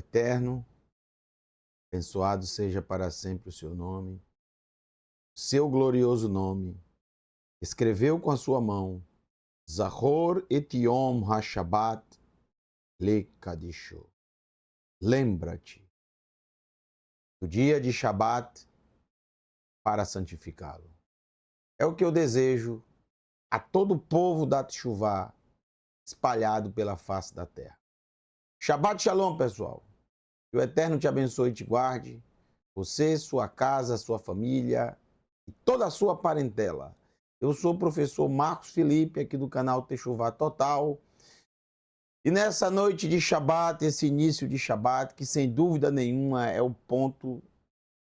eterno, abençoado seja para sempre o seu nome, seu glorioso nome. Escreveu com a sua mão, Zahor et Yom HaShabbat Lekadisho. Lembra-te do dia de Shabat para santificá-lo. É o que eu desejo a todo o povo da Teshuvá espalhado pela face da terra. Shabbat Shalom, pessoal. Que o Eterno te abençoe e te guarde, você, sua casa, sua família e toda a sua parentela. Eu sou o professor Marcos Felipe, aqui do canal Teshuvá Total. E nessa noite de Shabat, esse início de Shabat, que sem dúvida nenhuma é o ponto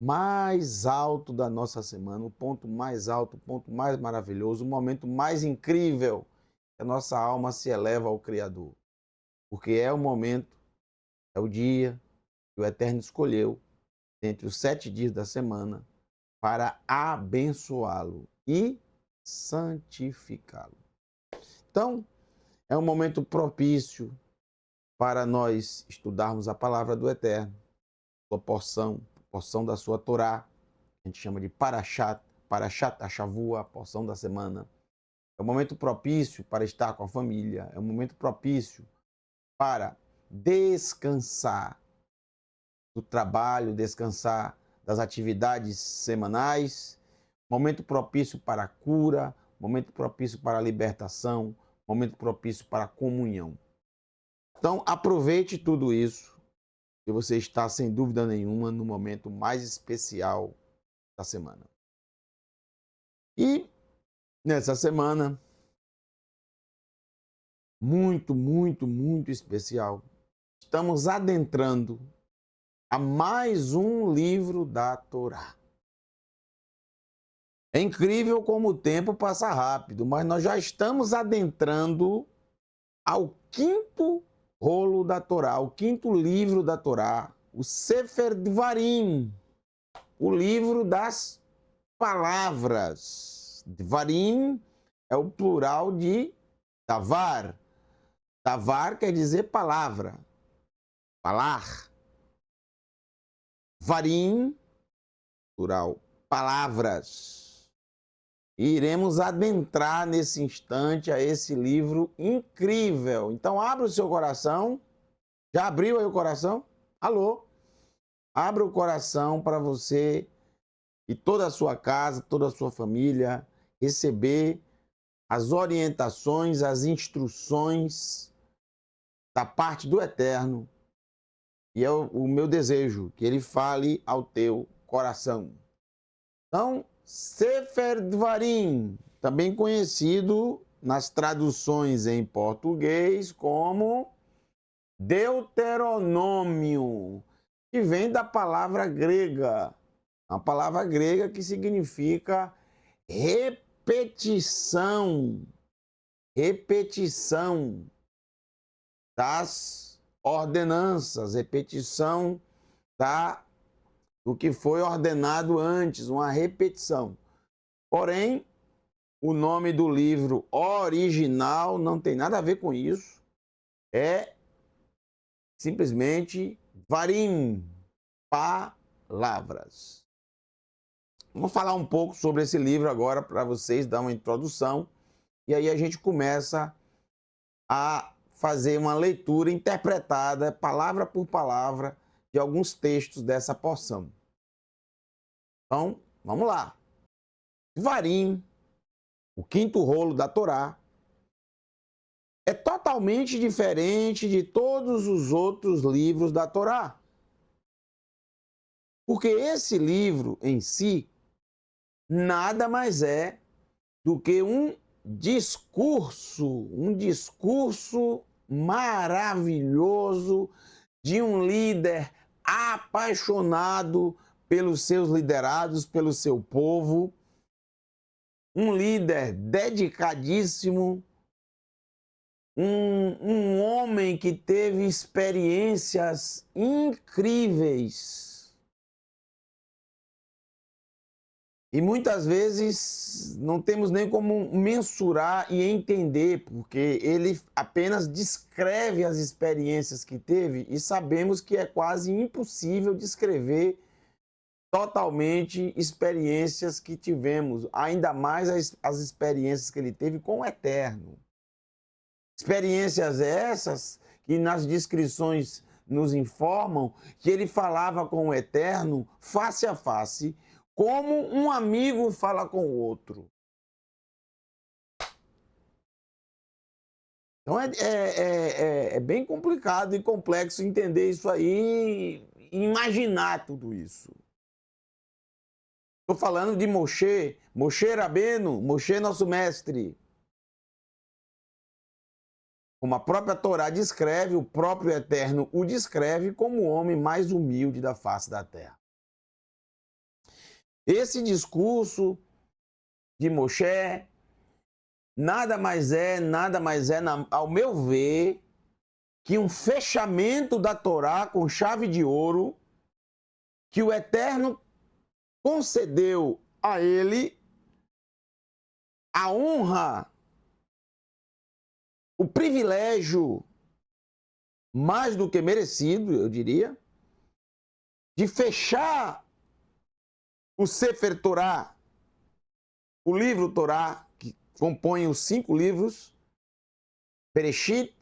mais alto da nossa semana, o ponto mais alto, o ponto mais maravilhoso, o momento mais incrível que a nossa alma se eleva ao Criador. Porque é o momento, é o dia que o Eterno escolheu, entre os 7 dias da semana, para abençoá-lo e santificá-lo. Então, é um momento propício para nós estudarmos a palavra do Eterno, sua porção da sua Torá, a gente chama de Parashat HaShavua, a porção da semana. É um momento propício para estar com a família, é um momento propício para descansar do trabalho, descansar das atividades semanais, momento propício para a cura, momento propício para a libertação, momento propício para a comunhão. Então, aproveite tudo isso, que você está, sem dúvida nenhuma, no momento mais especial da semana. E, nessa semana, muito especial, estamos adentrando a mais um livro da Torá. É incrível como o tempo passa rápido, mas nós já estamos adentrando ao quinto rolo da Torá, o quinto livro da Torá, o Sefer Dvarim, o livro das palavras. Dvarim é o plural de Davar. Davar quer dizer palavra, falar. Varim, plural, palavras. E iremos adentrar nesse instante a esse livro incrível. Então, abra o seu coração. Já abriu aí o coração? Alô? Abra o coração para você e toda a sua casa, toda a sua família receber as orientações, as instruções da parte do Eterno. E é o meu desejo que ele fale ao teu coração. Então, Sefer Dvarim, também conhecido nas traduções em português como Deuteronômio, que vem da palavra grega, uma palavra grega que significa repetição, repetição das ordenanças, repetição do que foi ordenado antes, uma repetição. Porém, o nome do livro original não tem nada a ver com isso. É simplesmente Varim, palavras. Vamos falar um pouco sobre esse livro agora para vocês dar uma introdução. E aí a gente começa a fazer uma leitura interpretada, palavra por palavra, de alguns textos dessa porção. Então, vamos lá. Varim, o quinto rolo da Torá, é totalmente diferente de todos os outros livros da Torá. Porque esse livro em si nada mais é do que um discurso maravilhoso de um líder apaixonado pelos seus liderados, pelo seu povo, um líder dedicadíssimo, um homem que teve experiências incríveis E muitas vezes não temos nem como mensurar e entender, porque ele apenas descreve as experiências que teve e sabemos que é quase impossível descrever totalmente experiências que tivemos, ainda mais as experiências que ele teve com o Eterno. Experiências essas que nas descrições nos informam que ele falava com o Eterno face a face, como um amigo fala com o outro. Então é bem complicado e complexo entender isso aí e imaginar tudo isso. Estou falando de Moshe, Moshe Rabbeinu, Moshe nosso mestre. Como a própria Torá descreve, o próprio Eterno o descreve como o homem mais humilde da face da terra. Esse discurso de Moshe nada mais é, ao meu ver, que um fechamento da Torá com chave de ouro que o Eterno concedeu a ele a honra, o privilégio mais do que merecido, eu diria, de fechar o Sefer Torá, o livro Torá, que compõe os 5 livros, Bereshit,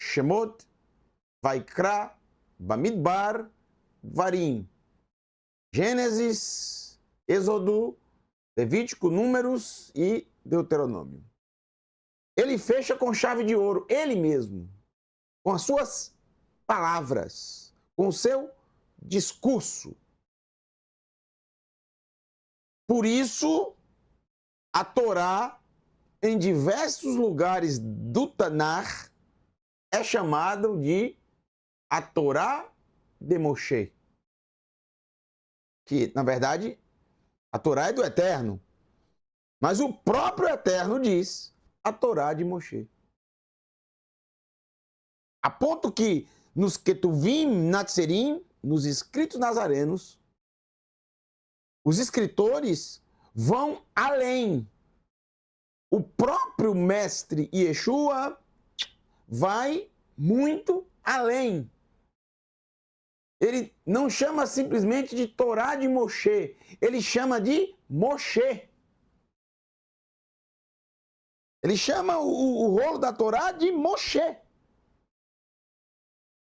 Shemot, Vaikra, Bamidbar, Varim, Gênesis, Êxodo, Levítico, Números e Deuteronômio. Ele fecha com chave de ouro, ele mesmo, com as suas palavras, com o seu discurso. Por isso, a Torá, em diversos lugares do Tanar, é chamado de a Torá de Moshe. Que, na verdade, a Torá é do Eterno. Mas o próprio Eterno diz a Torá de Moshe. A ponto que nos Ketuvim Natserim, nos escritos nazarenos, os escritores vão além. O próprio mestre Yeshua vai muito além. Ele não chama simplesmente de Torá de Moshe, ele chama de Moshe. Ele chama o rolo da Torá de Moshe.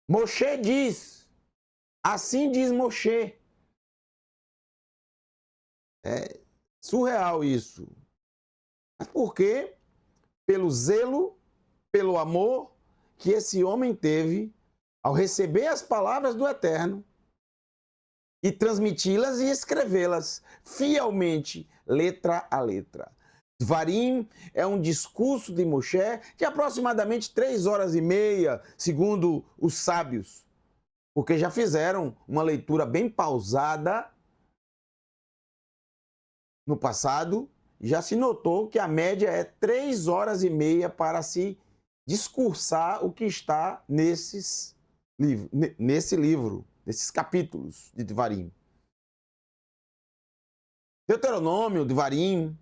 Moshe diz, assim diz Moshe. É surreal isso. Mas por quê? Pelo zelo, pelo amor que esse homem teve ao receber as palavras do Eterno e transmiti-las e escrevê-las fielmente, letra a letra. Dvarim é um discurso de Moshe de aproximadamente 3 horas e meia, segundo os sábios, porque já fizeram uma leitura bem pausada no passado, já se notou que a média é 3 horas e meia para se discursar o que está nesse livro, nesses capítulos de Dvarim. Deuteronômio, Dvarim,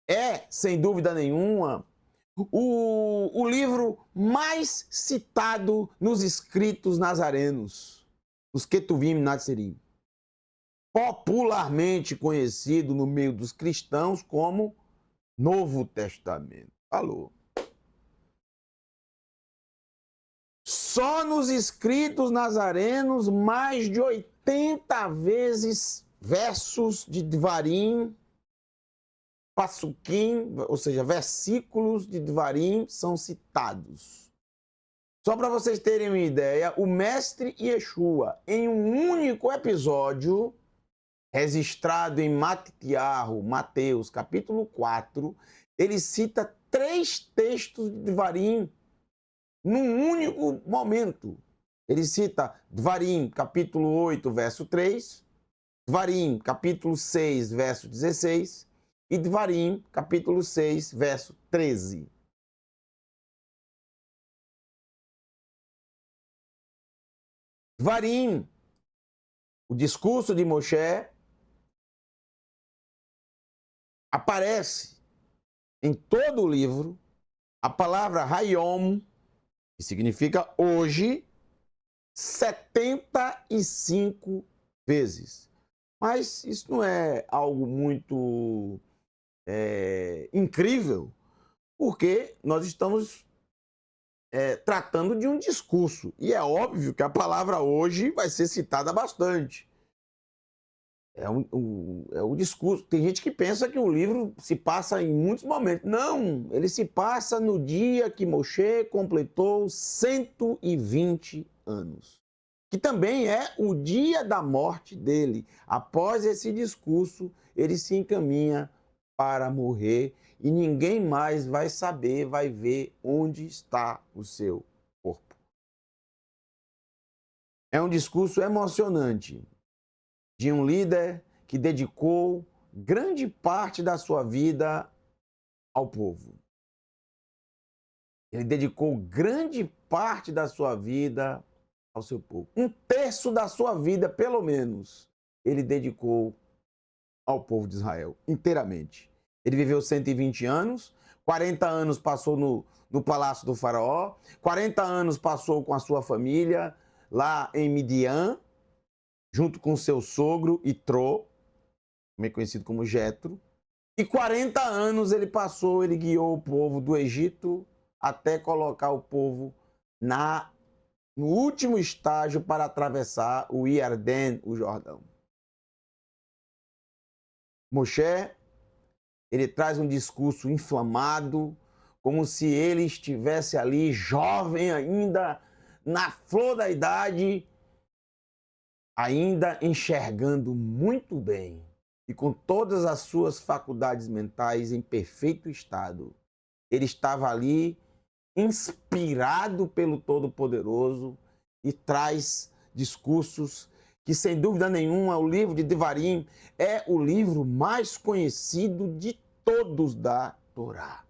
é, sem dúvida nenhuma, o livro mais citado nos escritos nazarenos, os Ketuvim Natserim, popularmente conhecido no meio dos cristãos como Novo Testamento. Falou. Só nos escritos nazarenos, mais de 80 vezes versos de Dvarim, Passuquim, ou seja, versículos de Dvarim são citados. Só para vocês terem uma ideia, o mestre Yeshua, em um único episódio, registrado em Matitiahu, Mateus, capítulo 4, ele cita 3 textos de Dvarim num único momento. Ele cita Dvarim, capítulo 8, verso 3, Dvarim, capítulo 6, verso 16 e Dvarim, capítulo 6, verso 13. Dvarim, o discurso de Moshe, aparece em todo o livro a palavra Hayom, que significa hoje, 75 vezes. Mas isso não é algo muito incrível, porque nós estamos tratando de um discurso. E é óbvio que a palavra hoje vai ser citada bastante. É o discurso. Tem gente que pensa que o livro se passa em muitos momentos. Não, ele se passa no dia que Moshe completou 120 anos. Que também é o dia da morte dele. Após esse discurso, ele se encaminha para morrer e ninguém mais vai saber, vai ver onde está o seu corpo. É um discurso emocionante de um líder que dedicou grande parte da sua vida ao povo. Ele dedicou grande parte da sua vida ao seu povo. Um terço da sua vida, pelo menos, ele dedicou ao povo de Israel, inteiramente. Ele viveu 120 anos, 40 anos passou no palácio do faraó, 40 anos passou com a sua família lá em Midian, junto com seu sogro Itró, também conhecido como Jetro, e 40 anos ele guiou o povo do Egito até colocar o povo no último estágio para atravessar o Iardém, o Jordão. Moshe, ele traz um discurso inflamado, como se ele estivesse ali jovem ainda, na flor da idade, ainda enxergando muito bem e com todas as suas faculdades mentais em perfeito estado. Ele estava ali inspirado pelo Todo-Poderoso e traz discursos que, sem dúvida nenhuma, o livro de Devarim é o livro mais conhecido de todos da Torá.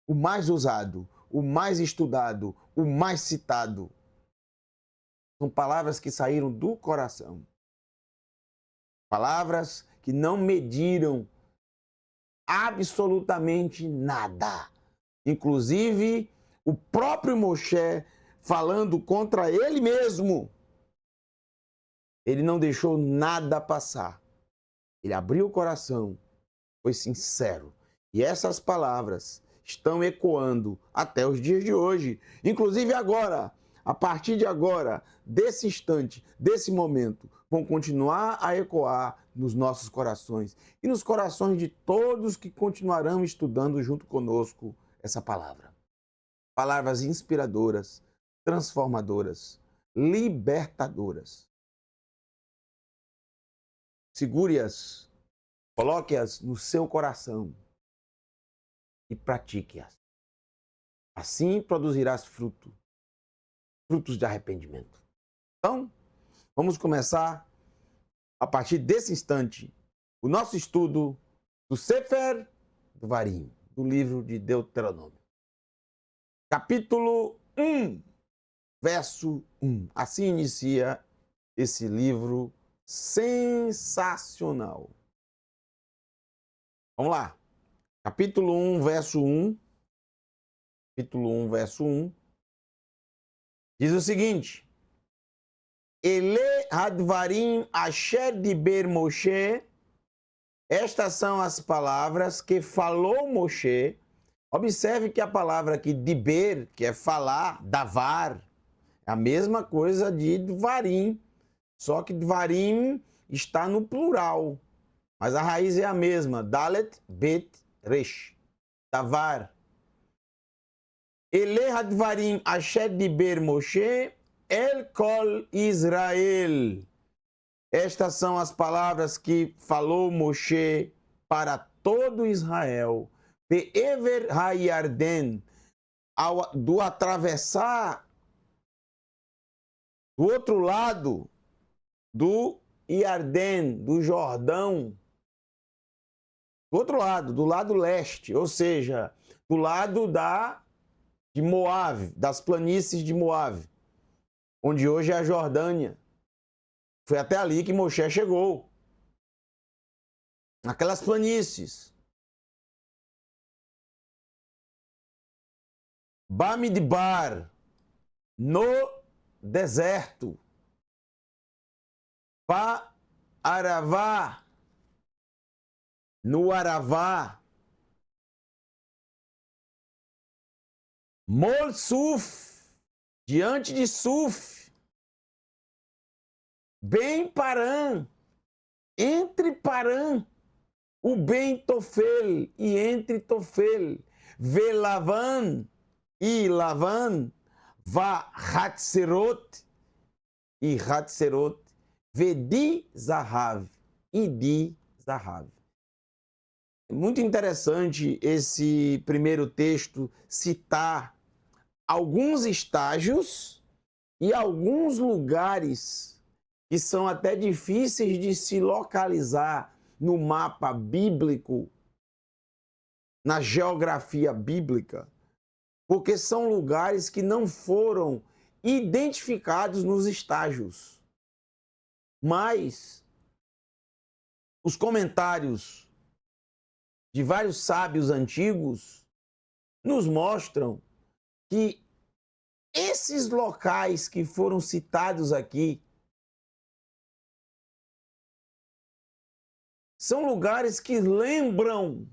O mais usado, o mais estudado, o mais citado. São palavras que saíram do coração. Palavras que não mediram absolutamente nada. Inclusive, o próprio Moshe falando contra ele mesmo. Ele não deixou nada passar. Ele abriu o coração, foi sincero. E essas palavras estão ecoando até os dias de hoje. Inclusive agora, a partir de agora, desse instante, desse momento, vão continuar a ecoar nos nossos corações e nos corações de todos que continuarão estudando junto conosco essa palavra. Palavras inspiradoras, transformadoras, libertadoras. Segure-as, coloque-as no seu coração e pratique-as. Assim produzirás frutos de arrependimento. Então, vamos começar, a partir desse instante, o nosso estudo do Sefer Devarim, do livro de Deuteronômio. Capítulo 1, verso 1. Assim inicia esse livro sensacional. Vamos lá. Capítulo 1, verso 1. Capítulo 1, verso 1. Diz o seguinte: Ele hadvarim asher diber Moshe. Estas são as palavras que falou Moshe. Observe que a palavra aqui, diber, que é falar, davar, é a mesma coisa de dvarim, só que dvarim está no plural, mas a raiz é a mesma, dalet, bet, resh, davar. Ele hadvarim asher diber Moshe el kol Israel. Estas são as palavras que falou Moshe para todo Israel. Be'ever ha'yarden, do atravessar do outro lado do Iardém, do Jordão, do outro lado, do lado leste, ou seja, do lado de Moabe, das planícies de Moabe, onde hoje é a Jordânia. Foi até ali que Moshe chegou. Naquelas planícies. Bamidbar, no deserto. Aravá, no Aravá. Mol Suf, diante de Suf. Ben Parã, entre Parã. O Ben Tofel e entre Tofel. Velavan e Lavan. Va Hatserot e Hatserot. Vedi Zahav e Di Zahav. É muito interessante esse primeiro texto citar alguns estágios e alguns lugares que são até difíceis de se localizar no mapa bíblico, na geografia bíblica, porque são lugares que não foram identificados nos estágios. Mas os comentários de vários sábios antigos nos mostram que esses locais que foram citados aqui são lugares que lembram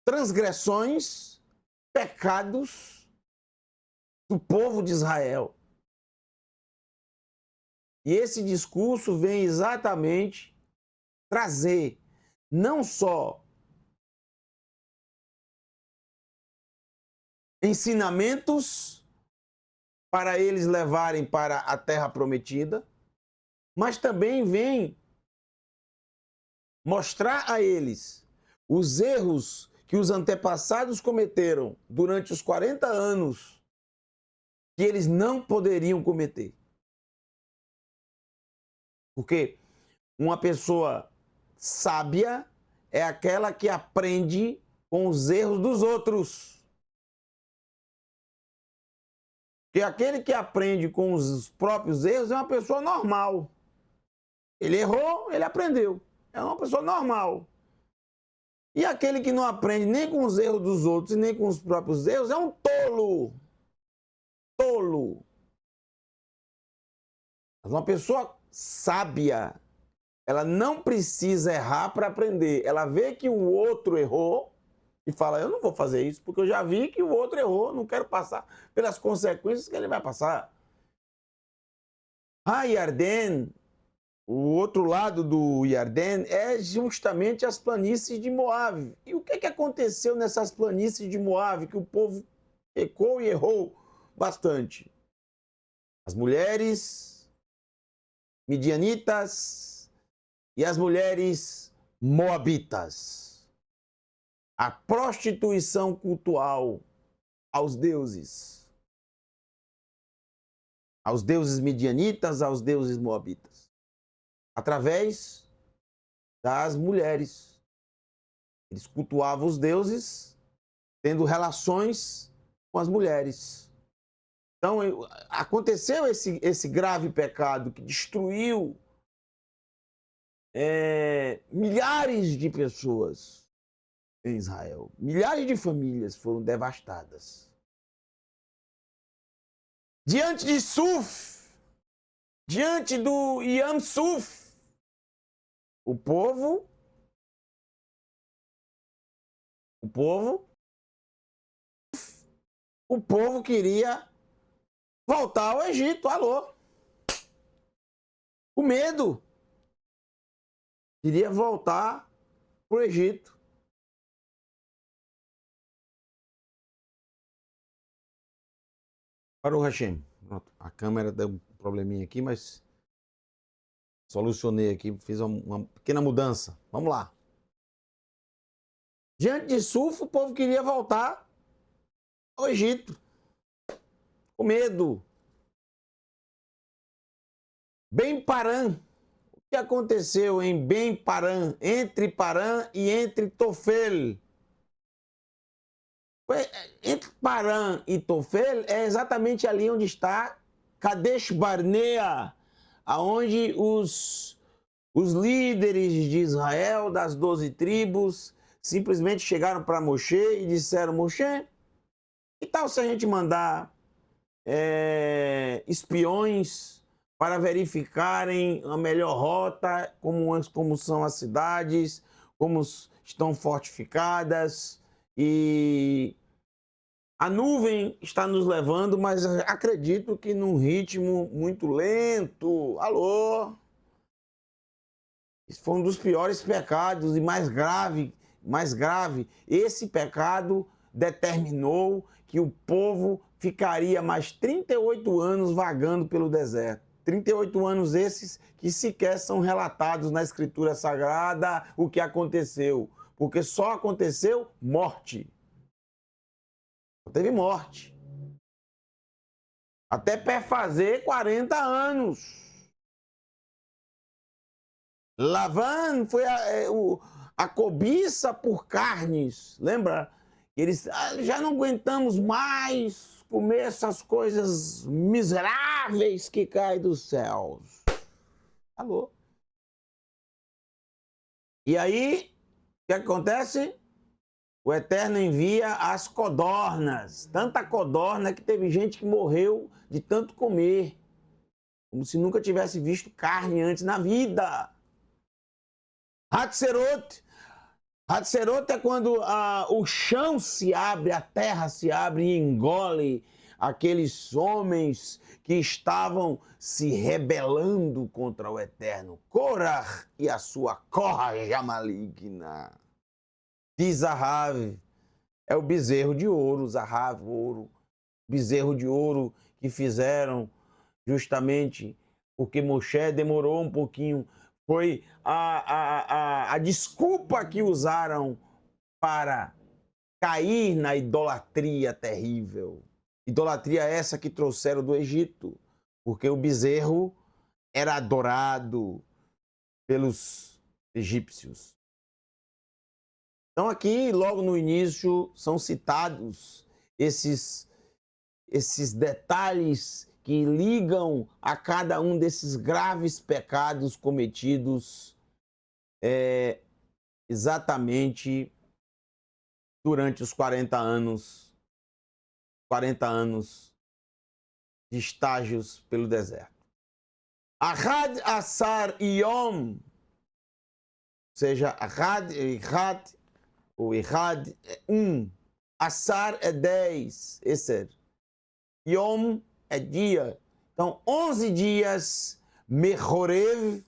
transgressões, pecados do povo de Israel. E esse discurso vem exatamente trazer não só ensinamentos para eles levarem para a terra prometida, mas também vem mostrar a eles os erros que os antepassados cometeram durante os 40 anos que eles não poderiam cometer. Porque uma pessoa sábia é aquela que aprende com os erros dos outros. Porque aquele que aprende com os próprios erros é uma pessoa normal. Ele errou, ele aprendeu. É uma pessoa normal. E aquele que não aprende nem com os erros dos outros e nem com os próprios erros é um tolo. Tolo. Mas uma pessoa sábia, ela não precisa errar para aprender. Ela vê que o outro errou e fala, eu não vou fazer isso, porque eu já vi que o outro errou, não quero passar pelas consequências que ele vai passar. A Yarden, o outro lado do Yarden, é justamente as planícies de Moabe. E o que aconteceu nessas planícies de Moabe, que o povo pecou e errou bastante? As mulheres midianitas e as mulheres moabitas. A prostituição cultual aos deuses midianitas, aos deuses moabitas, através das mulheres. Eles cultuavam os deuses tendo relações com as mulheres. Então, aconteceu esse grave pecado que destruiu milhares de pessoas em Israel. Milhares de famílias foram devastadas. Diante de Suf, diante do Yam Suf, o povo queria voltar ao Egito. Alô? O medo. Queria voltar para o Egito. Baruch Hashem. A câmera deu um probleminha aqui, mas solucionei aqui, fiz uma pequena mudança. Vamos lá. Diante de Suf, o povo queria voltar ao Egito. O medo. Ben Parã. O que aconteceu em Ben Parã, entre Parã e entre Tofel? Entre Parã e Tofel é exatamente ali onde está Kadesh Barnea, aonde os líderes de Israel, das 12 tribos, simplesmente chegaram para Moshe e disseram, Moshe, Que tal se a gente mandar espiões para verificarem a melhor rota, como são as cidades, como estão fortificadas, e a nuvem está nos levando, mas acredito que num ritmo muito lento. Alô? Isso foi um dos piores pecados e mais grave, mais grave. Esse pecado determinou que o povo ficaria mais 38 anos vagando pelo deserto. 38 anos esses que sequer são relatados na Escritura Sagrada o que aconteceu, porque só aconteceu morte. Teve morte. Até perfazer 40 anos. Lavan foi a cobiça por carnes. Lembra? Eles já não aguentamos mais comer essas coisas miseráveis que caem dos céus. Alô? E aí, o que acontece? O Eterno envia as codornas. Tanta codorna que teve gente que morreu de tanto comer. Como se nunca tivesse visto carne antes na vida. Hatzerot. Hatzerot é quando o chão se abre, a terra se abre e engole aqueles homens que estavam se rebelando contra o Eterno. Korah e a sua corja maligna. De Zahav, é o bezerro de ouro, Zahav, ouro. Bezerro de ouro que fizeram justamente porque Moshe demorou um pouquinho. Foi a desculpa que usaram para cair na idolatria terrível. Idolatria essa que trouxeram do Egito, porque o bezerro era adorado pelos egípcios. Então aqui, logo no início, são citados esses detalhes que ligam a cada um desses graves pecados cometidos exatamente durante os 40 anos de estágios pelo deserto. Ahad Asar Yom, ou seja, Ahad ou Ihad é 1, Asar é 10, esse Yom é dia. Então, 11 dias, Mechorev,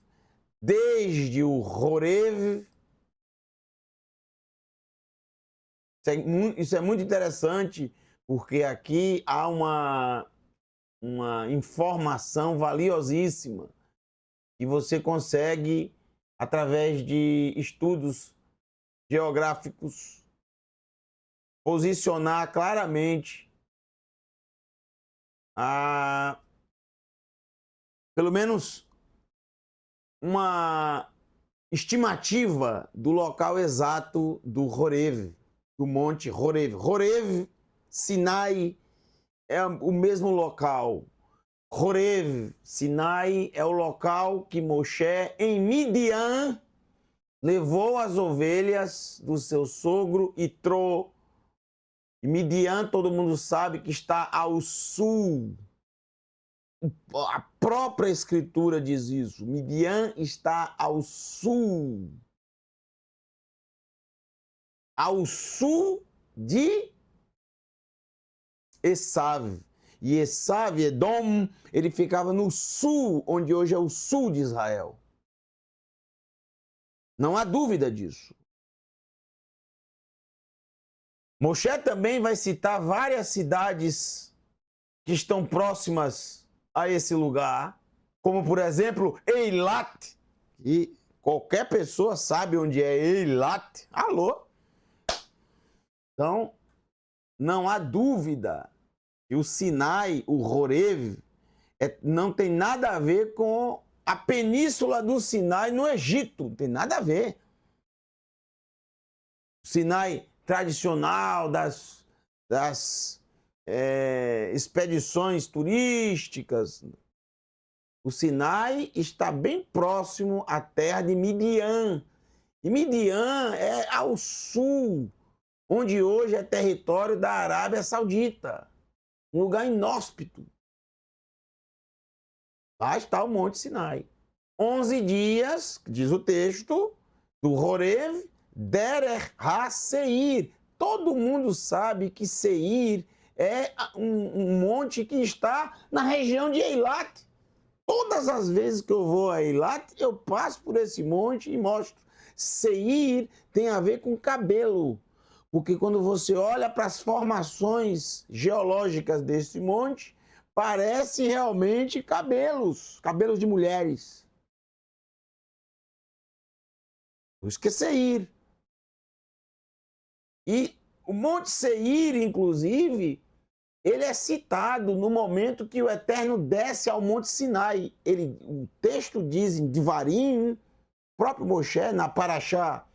desde o Horev. Isso é muito interessante, porque aqui há uma informação valiosíssima que você consegue, através de estudos geográficos, posicionar claramente pelo menos uma estimativa do local exato do Horev, do monte Horev. Horev, Sinai, é o mesmo local. Horev, Sinai, é o local que Moshe, em Midian, levou as ovelhas do seu sogro Itró. E Midian, todo mundo sabe que está ao sul. A própria escritura diz isso. Midian está ao sul. Ao sul de Esav. E Esav, Edom, ele ficava no sul, onde hoje é o sul de Israel. Não há dúvida disso. Moshe também vai citar várias cidades que estão próximas a esse lugar, como, por exemplo, Eilat. E qualquer pessoa sabe onde é Eilat. Alô? Então, não há dúvida que o Sinai, o Horev, não tem nada a ver com a península do Sinai no Egito. Não tem nada a ver. O Sinai tradicional das expedições turísticas. O Sinai está bem próximo à terra de Midian. E Midian é ao sul onde hoje é território da Arábia Saudita, um lugar inóspito. Lá está o Monte Sinai. 11 dias, diz o texto, do Horev, Derech HaSeir. Todo mundo sabe que Seir é um monte que está na região de Eilat. Todas as vezes que eu vou a Eilat, eu passo por esse monte e mostro. Seir tem a ver com cabelo, porque quando você olha para as formações geológicas desse monte, parece realmente cabelos de mulheres. Por isso que é Seir. E o Monte Seir, inclusive, ele é citado no momento que o Eterno desce ao Monte Sinai. O texto diz em Devarim, próprio Moshe, na Parashá,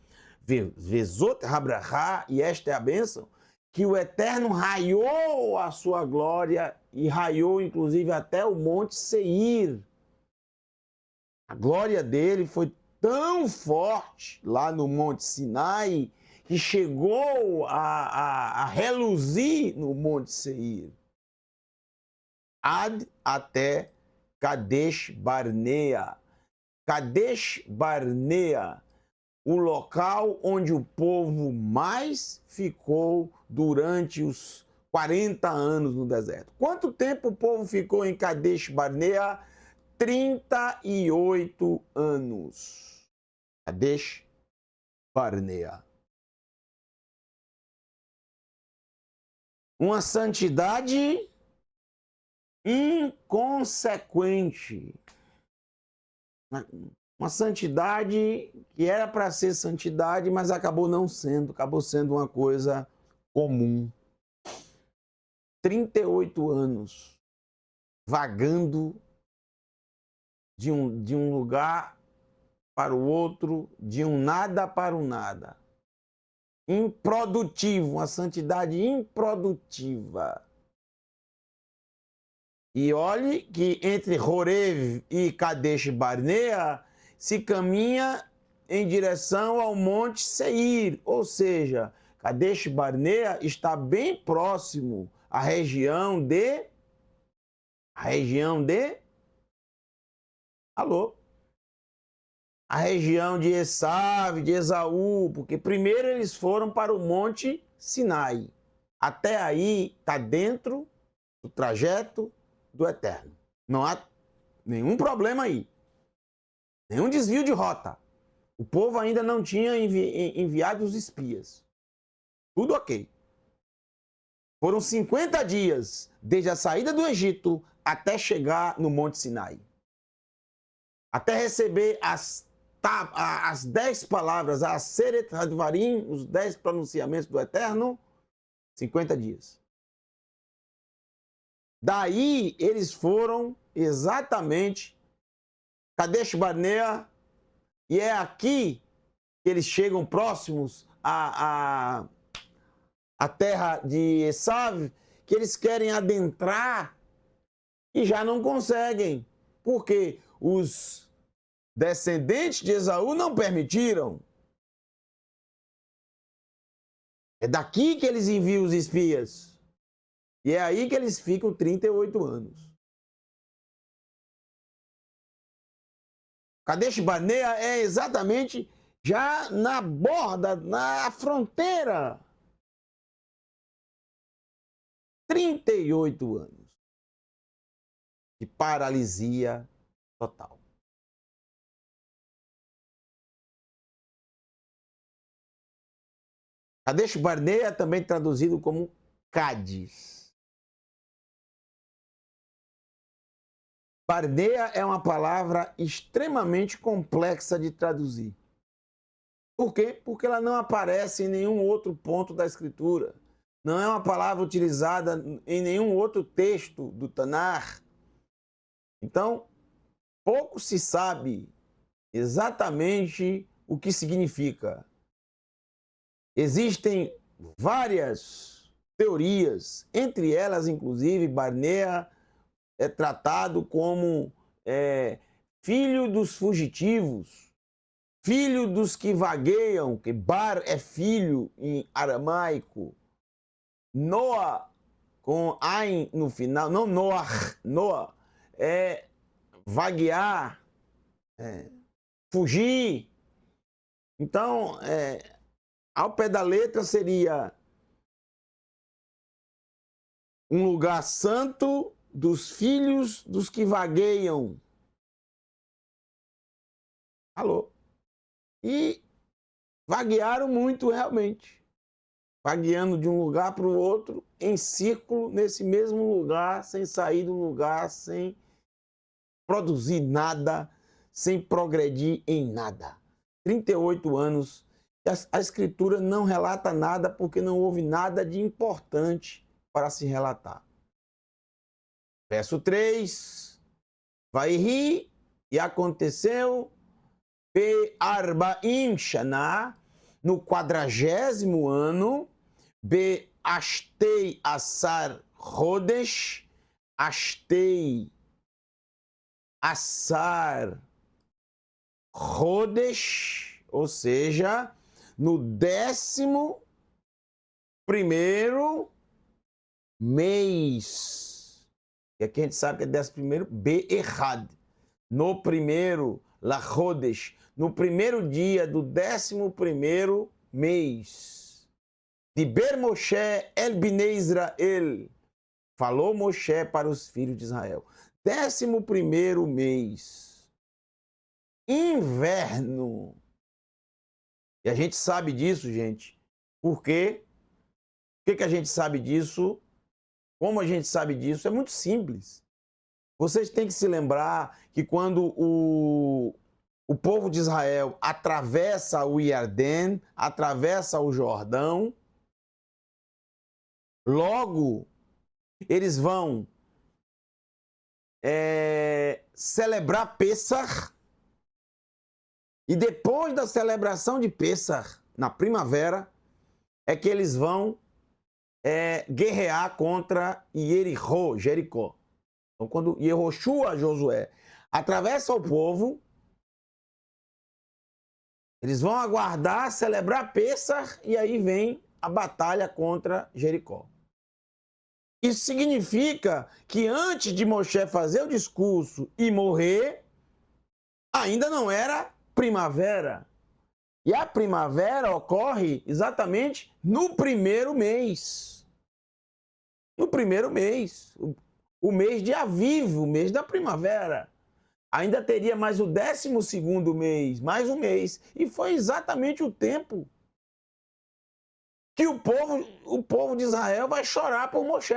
Vezot Habrahá, e esta é a bênção, que o Eterno raiou a sua glória e raiou, inclusive, até o Monte Seir. A glória dele foi tão forte lá no Monte Sinai que chegou a reluzir no Monte Seir. Até Kadesh Barnea. Kadesh Barnea, o local onde o povo mais ficou durante os 40 anos no deserto. Quanto tempo o povo ficou em Kadesh Barnea? 38 anos. Kadesh Barnea. Uma santidade inconsequente. Uma santidade que era para ser santidade, mas acabou não sendo, acabou sendo uma coisa comum. 38 anos vagando de um lugar para o outro, de um nada para o nada. Improdutivo, uma santidade improdutiva. E olhe que entre Horev e Kadesh Barnea se caminha em direção ao Monte Seir, ou seja, Kadesh Barnea está bem próximo à região de... Alô? A região de Esav, de Esaú, porque primeiro eles foram para o Monte Sinai. Até aí está dentro do trajeto do Eterno. Não há nenhum problema aí. Nenhum desvio de rota. O povo ainda não tinha enviado os espias. Tudo ok. Foram 50 dias desde a saída do Egito até chegar no Monte Sinai. Até receber as 10 palavras, a Aseret Hadvarim, os 10 pronunciamentos do Eterno, 50 dias. Daí eles foram exatamente Kadesh Barnea, e é aqui que eles chegam próximos à terra de Esav, que eles querem adentrar e já não conseguem, porque os descendentes de Esaú não permitiram. É daqui que eles enviam os espias. E é aí que eles ficam 38 anos. Kadesh Barnea é exatamente já na borda, na fronteira. 38 anos de paralisia total. Kadesh Barnea é também traduzido como Cádiz. Barnea é uma palavra extremamente complexa de traduzir. Por quê? Porque ela não aparece em nenhum outro ponto da Escritura. Não é uma palavra utilizada em nenhum outro texto do Tanar. Então, pouco se sabe exatamente o que significa. Existem várias teorias, entre elas, inclusive, Barnea é tratado como filho dos fugitivos, filho dos que vagueiam, que bar é filho em aramaico, Noa com Ain no final, não Noah, Noa é vaguear, fugir. Então, ao pé da letra seria um lugar santo dos filhos dos que vagueiam. Alô? E vaguearam muito realmente. Vagueando de um lugar para o outro, em círculo, nesse mesmo lugar, sem sair do lugar, sem produzir nada, sem progredir em nada. 38 anos, a Escritura não relata nada porque não houve nada de importante para se relatar. Verso 3, vai rir, e aconteceu, Be-Arbaim Shana, no 40º ano, Be-Ashtei Asar Rodesh, Ashtei Asar Rodesh, ou seja, no 11º mês. E aqui a gente sabe que é 11º, Be-Errad. No primeiro, Lachodesh, no primeiro dia do 11º mês. Diber Moshe el Bnei Israel. Falou Moshe para os filhos de Israel. 11º mês. Inverno. E a gente sabe disso, gente. Por quê? Por que a gente sabe disso? Como a gente sabe disso? É muito simples. Vocês têm que se lembrar que quando o povo de Israel atravessa o Iardém, atravessa o Jordão, logo eles vão celebrar Pêssar, e depois da celebração de Pêssar, na primavera, é que eles vão guerrear contra Jericó. Então, quando Yehoshua, Josué, atravessa o povo, eles vão aguardar, celebrar Pêssar, e aí vem a batalha contra Jericó. Isso significa que antes de Moshe fazer o discurso e morrer, ainda não era primavera. E a primavera ocorre exatamente no primeiro mês. No primeiro mês. O mês de Aviv, o mês da primavera. Ainda teria mais o 12º mês, mais um mês. E foi exatamente o tempo que o povo de Israel vai chorar por Moshe.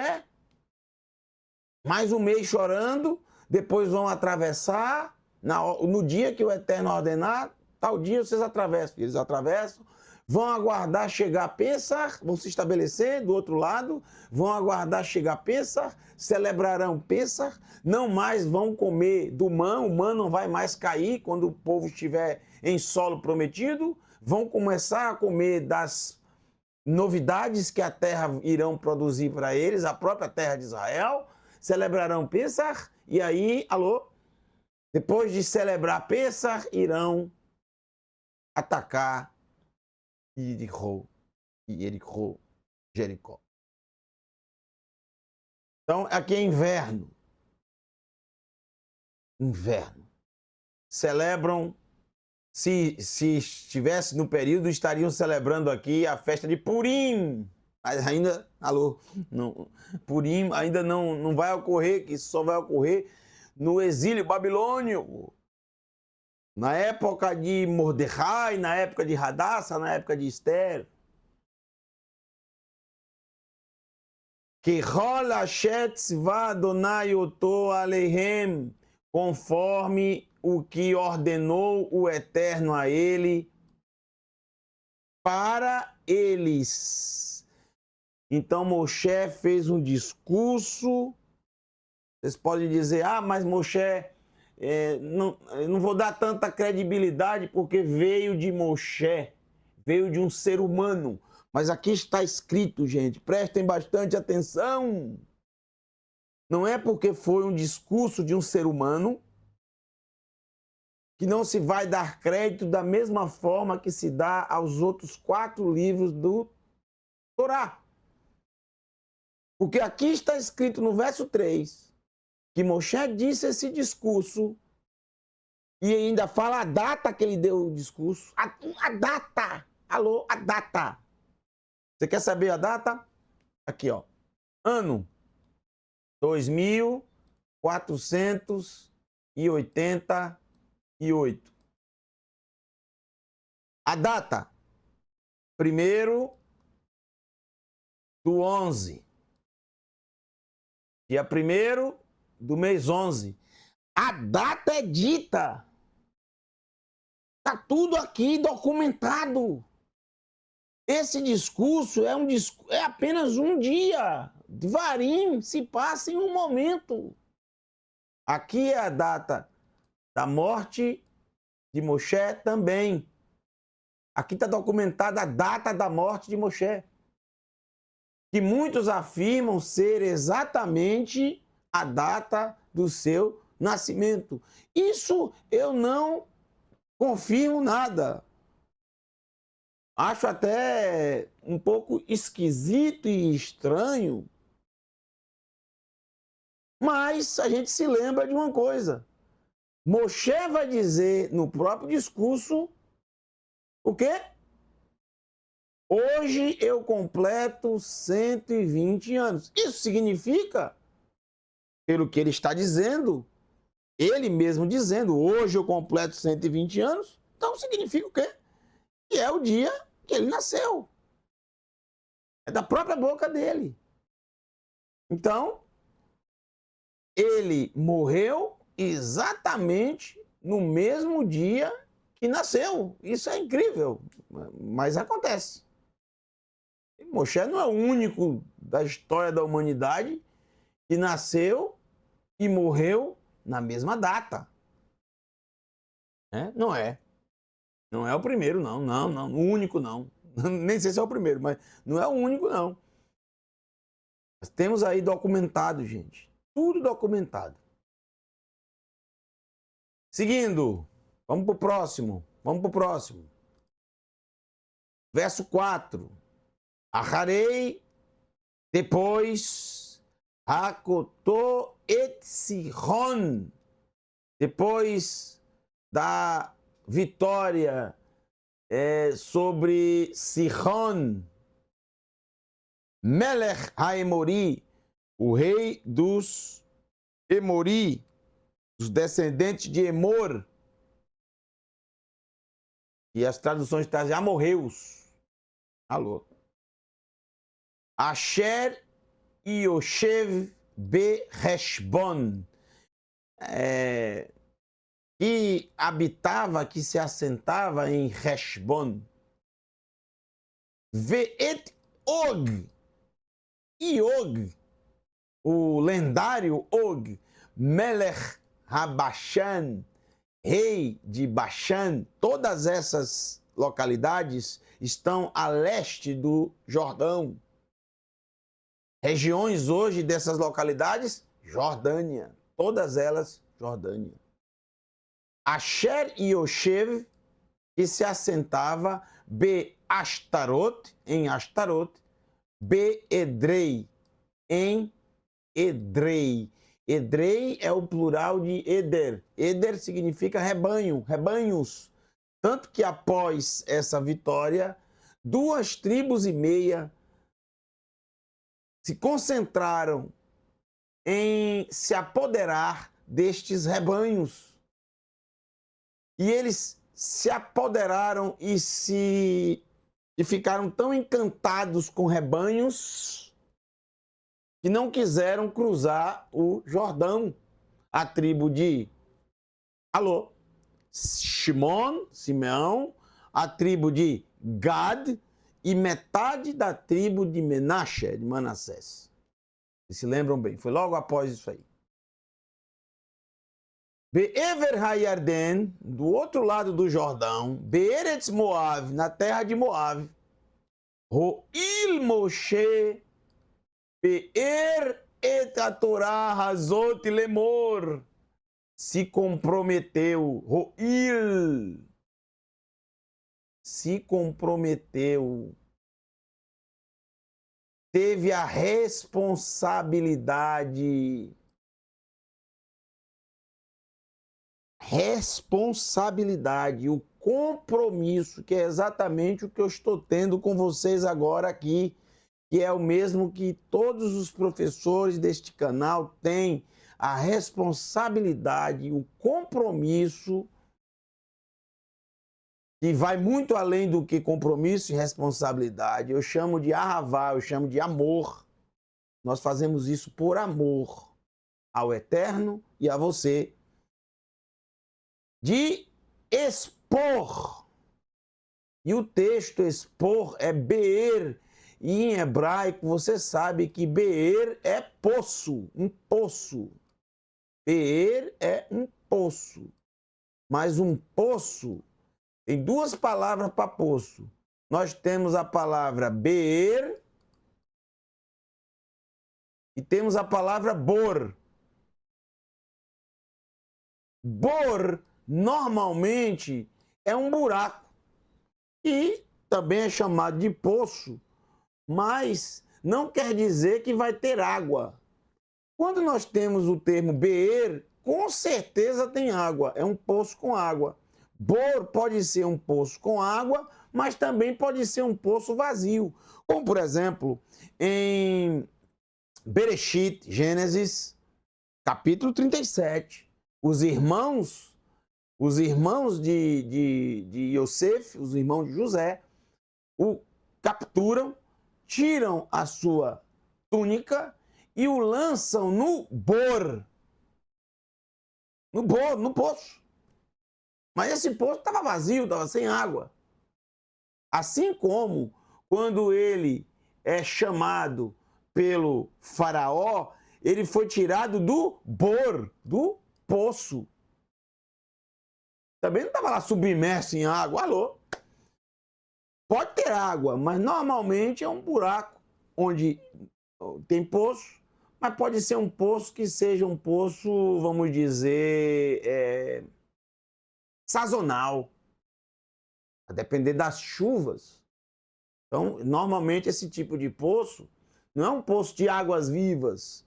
Mais um mês chorando, depois vão atravessar, no dia que o Eterno ordenar, tal dia vocês atravessam. Eles atravessam, vão aguardar chegar Pêssar, vão se estabelecer do outro lado, vão aguardar chegar Pêssar, celebrarão Pêssar, não mais vão comer do o man não vai mais cair quando o povo estiver em solo prometido, vão começar a comer das novidades que a terra irão produzir para eles, a própria terra de Israel, celebrarão Pêssar, e aí, depois de celebrar Pêssar, irão atacar Jericó. Então, aqui é inverno. Inverno. Celebram, se estivesse no período, estariam celebrando aqui a festa de Purim. Mas ainda, não, Purim ainda não vai ocorrer, que isso só vai ocorrer no exílio babilônio. Na época de Mordecai, na época de Hadassah, na época de Esther. Que rola va Adonai oto aleihem, conforme o que ordenou o Eterno a ele, para eles. Então Moshe fez um discurso. Vocês podem dizer, mas Moshe, não vou dar tanta credibilidade porque veio de Moshe, veio de um ser humano. Mas aqui está escrito, gente, prestem bastante atenção. Não é porque foi um discurso de um ser humano que não se vai dar crédito da mesma forma que se dá aos outros 4 livros do Torá. Porque aqui está escrito no verso 3 que Moshe disse esse discurso e ainda fala a data que ele deu o discurso. A data! Alô, a data! Você quer saber a data? Aqui, ó. Ano 2488. A data 1º do 11. Dia 1º do mês 11. A data é dita. Está tudo aqui documentado. Esse discurso é apenas um dia. Devarim se passa em um momento. Aqui é a data da morte de Moshe também. Aqui está documentada a data da morte de Moshe, que muitos afirmam ser exatamente a data do seu nascimento. Isso eu não confirmo nada. Acho até um pouco esquisito e estranho, mas a gente se lembra de uma coisa. Moshe vai dizer no próprio discurso o quê? Hoje eu completo 120 anos. Isso significa, pelo que ele está dizendo, ele mesmo dizendo, hoje eu completo 120 anos, então significa o quê? Que é o dia que ele nasceu. É da própria boca dele. Então, ele morreu exatamente no mesmo dia que nasceu. Isso é incrível, mas acontece. Moshe não é o único da história da humanidade que nasceu e morreu na mesma data. Não é. Não é o primeiro, não. Não. O único, não. Nem sei se é o primeiro, mas não é o único, não. Nós temos aí documentado, gente. Tudo documentado. Seguindo. Vamos para o próximo. Verso 4. Acharei, depois, Hakotô et Sihon, depois da vitória sobre Sihon, Melech HaEmori, o rei dos Emori, os descendentes de Emor, e as traduções trazem amorreus. Alô. Asher Yoshev Be-Heshbon, que habitava, que se assentava em Heshbon. Ve'et Og, e Og, o lendário Og, Melech HaBashan, rei de Bashan. Todas essas localidades estão a leste do Jordão. Regiões hoje dessas localidades, Jordânia. Todas elas, Jordânia. Asher Yoshev, que se assentava Be-Ashtarot, em Ashtarot, Be-Edrei, em Edrei. Edrei é o plural de Eder. Eder significa rebanho, rebanhos. Tanto que após essa vitória, 2,5 tribos se concentraram em se apoderar destes rebanhos. E eles se apoderaram e ficaram tão encantados com rebanhos que não quiseram cruzar o Jordão. A tribo de Shimon, Simeão, a tribo de Gad e metade da tribo de Menashe, de Manassés. Vocês se lembram bem, foi logo após isso aí. Be'ever HaYarden, do outro lado do Jordão, Be'eretz Moav, na terra de Moav, Ro'il Moshe, Be'er et a Torah Hazot Lemor, se comprometeu, ro'il, se comprometeu, teve a responsabilidade, o compromisso, que é exatamente o que eu estou tendo com vocês agora aqui, que é o mesmo que todos os professores deste canal têm, a responsabilidade, o compromisso, que vai muito além do que compromisso e responsabilidade. Eu chamo de ahavá, eu chamo de amor. Nós fazemos isso por amor ao Eterno e a você, de expor. E o texto expor é beer, e em hebraico você sabe que beer é poço, um poço. Beer é um poço, mas um poço tem duas palavras para poço. Nós temos a palavra beer e temos a palavra bor. Bor, normalmente, é um buraco e também é chamado de poço, mas não quer dizer que vai ter água. Quando nós temos o termo beer, com certeza tem água, é um poço com água. Bor pode ser um poço com água, mas também pode ser um poço vazio. Como, por exemplo, em Bereshit, Gênesis, capítulo 37, os irmãos de Yosef, os irmãos de José, o capturam, tiram a sua túnica e o lançam no poço. Mas esse poço estava vazio, estava sem água. Assim como quando ele é chamado pelo faraó, ele foi tirado do poço. Também não estava lá submerso em água. Alô? Pode ter água, mas normalmente é um buraco onde tem poço, mas pode ser um poço que seja um poço, vamos dizer, sazonal, a depender das chuvas. Então, normalmente esse tipo de poço não é um poço de águas vivas,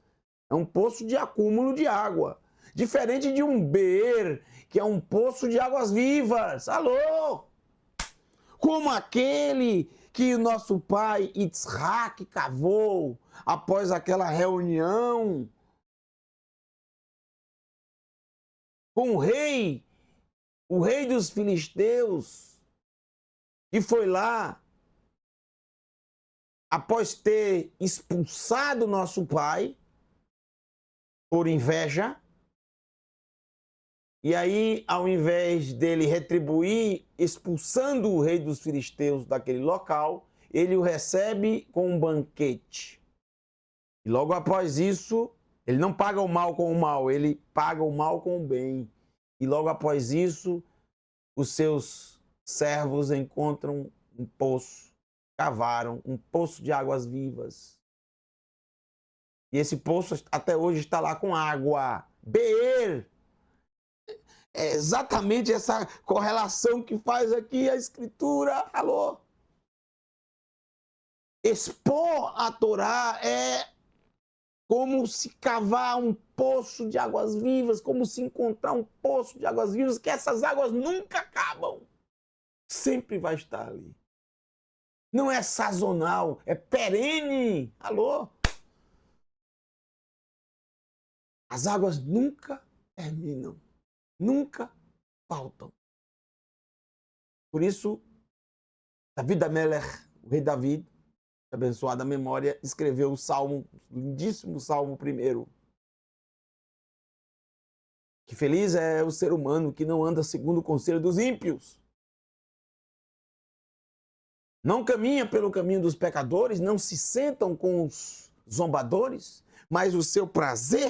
é um poço de acúmulo de água. Diferente de um beer, que é um poço de águas vivas. Alô? Como aquele que o nosso pai Yitzhak cavou após aquela reunião com o rei dos filisteus, que foi lá após ter expulsado nosso pai por inveja. E aí, ao invés dele retribuir, expulsando o rei dos filisteus daquele local, ele o recebe com um banquete. E logo após isso, ele não paga o mal com o mal, ele paga o mal com o bem. E logo após isso, os seus servos encontram um poço, cavaram um poço de águas vivas. E esse poço até hoje está lá com água. Beer. É exatamente essa correlação que faz aqui a Escritura. Alô? Expor a Torá é como se cavar um poço de águas vivas, como se encontrar um poço de águas vivas, que essas águas nunca acabam. Sempre vai estar ali. Não é sazonal, é perene. Alô? As águas nunca terminam, nunca faltam. Por isso, David Amelech, o rei David, abençoada memória, escreveu o Salmo, o lindíssimo Salmo 1. Que feliz é o ser humano que não anda segundo o conselho dos ímpios. Não caminha pelo caminho dos pecadores, não se sentam com os zombadores, mas o seu prazer,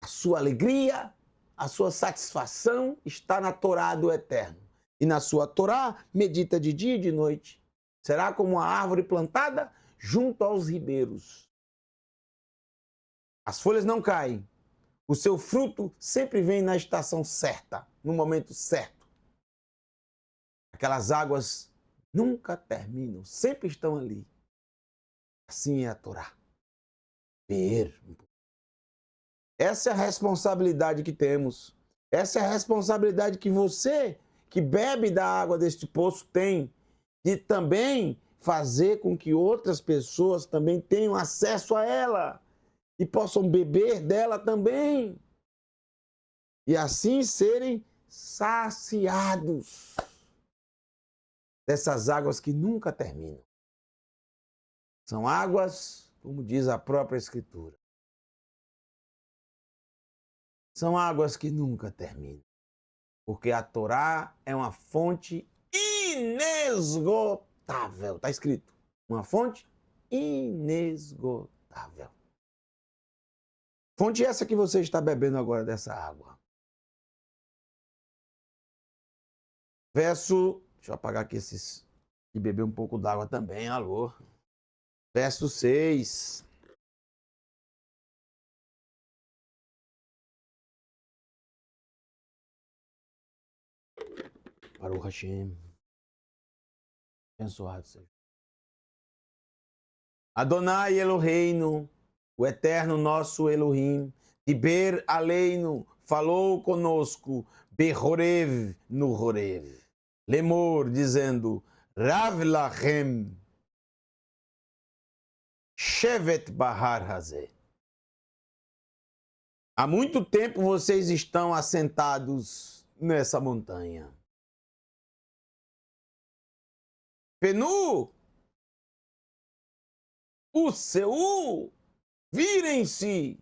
a sua alegria, a sua satisfação está na Torá do Eterno. E na sua Torá medita de dia e de noite. Será como uma árvore plantada junto aos ribeiros. As folhas não caem, O seu fruto sempre vem na estação certa, no momento certo. Aquelas águas nunca terminam, sempre estão ali. Assim é a Torá. Beber. Essa é a responsabilidade que temos. Essa é a responsabilidade que você, que bebe da água deste poço, tem. De também fazer com que outras pessoas também tenham acesso a ela. E possam beber dela também. E assim serem saciados dessas águas que nunca terminam. São águas, como diz a própria Escritura. São águas que nunca terminam. Porque a Torá é uma fonte inesgotável. Está escrito. Uma fonte inesgotável. Fonte essa que você está bebendo agora dessa água. Verso, deixa eu apagar aqui esses e beber um pouco d'água também, alô. Verso 6. Baruch Hashem. Abençoado seja. Adonai Eloheinu, o eterno nosso Elohim, Tiber Aleinu, falou conosco, Behorev no Horev. Lemor, dizendo, Rav Lachem, Shevet Bahar Hazeh. Há muito tempo vocês estão assentados nessa montanha. Penu, o seu, virem-se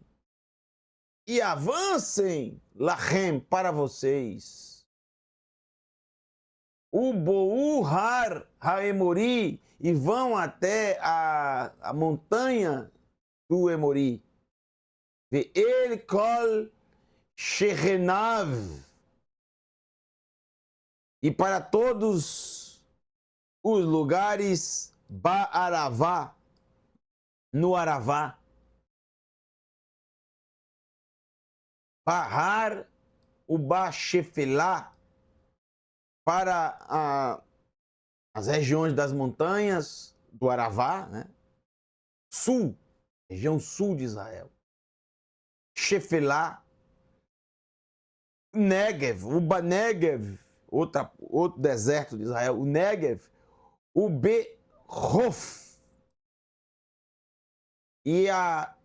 e avancem, Lachem, para vocês. O Boú Har Haemori, e vão até a montanha do Emori. Ve El Kol Shechenav, e para todos os lugares Ba'aravá, no Aravá. Bahar, o Ba-Shefelá, para as regiões das montanhas do Aravá, né? Sul, região sul de Israel. Shefelá, Negev, o Banegev, outro deserto de Israel, o Negev, o Behof e a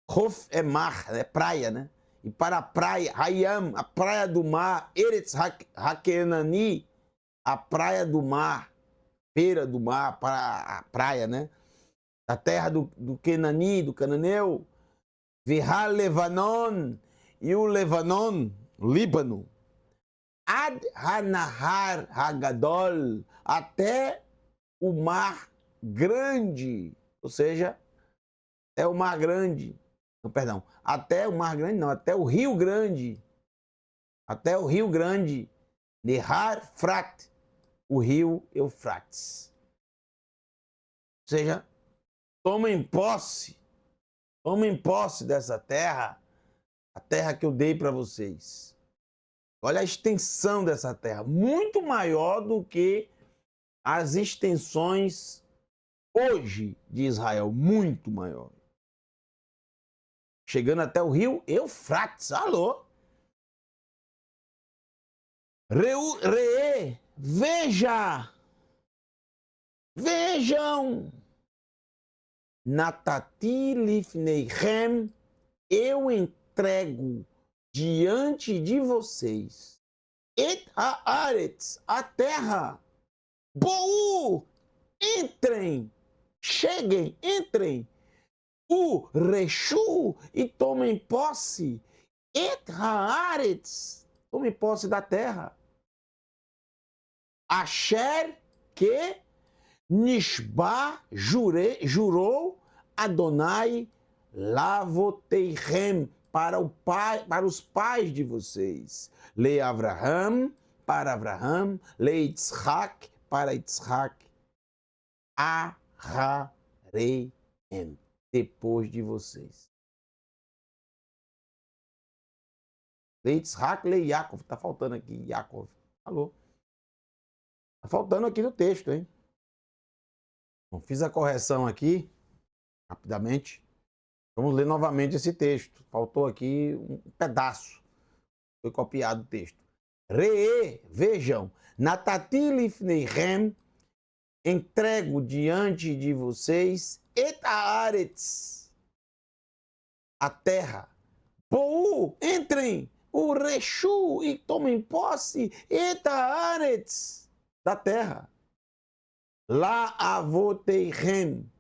Hof é mar, é praia, né? E para a praia, Hayam, a praia do mar, Eretz Hakenani, a praia do mar, beira do mar, para a praia, né? A terra do Kenani, do cananeu, Vihar Levanon, e o Levanon, Líbano, Ad Hanahar Hagadol, até o mar grande, ou seja, é o mar grande. Não, perdão, até o mar grande não, até o rio grande. Até o rio grande, Nehar Frat, o rio Eufrates. Ou seja, tomem posse dessa terra, a terra que eu dei para vocês. Olha a extensão dessa terra, muito maior do que as extensões hoje de Israel, muito maior. Chegando até o rio Eufrates, alô? Reê, vejam, Natati lifneichem, eu entrego diante de vocês, et haaretz, a terra, Boú, entrem, cheguem, entrem, o Rechu, e tomem posse, et haaretz, tomem posse da terra, Asher, que Nishba, jurou Adonai Lavoteichem, para os pais de vocês. Le Avraham, para Avraham, Le Yitzhak, para Yitzhak, Ahareim, depois de vocês. Leitzhak, le Yaakov. Está faltando aqui, Yaakov. Falou. Está faltando aqui no texto, hein? Bom, fiz a correção aqui, rapidamente. Vamos ler novamente esse texto. Faltou aqui um pedaço. Foi copiado o texto. Reê, vejam, Natati lifneichem, entrego diante de vocês, et haaretz, a terra. Pou, entrem, o Reshu, e tomem posse, et haaretz, da terra. La avoteichem,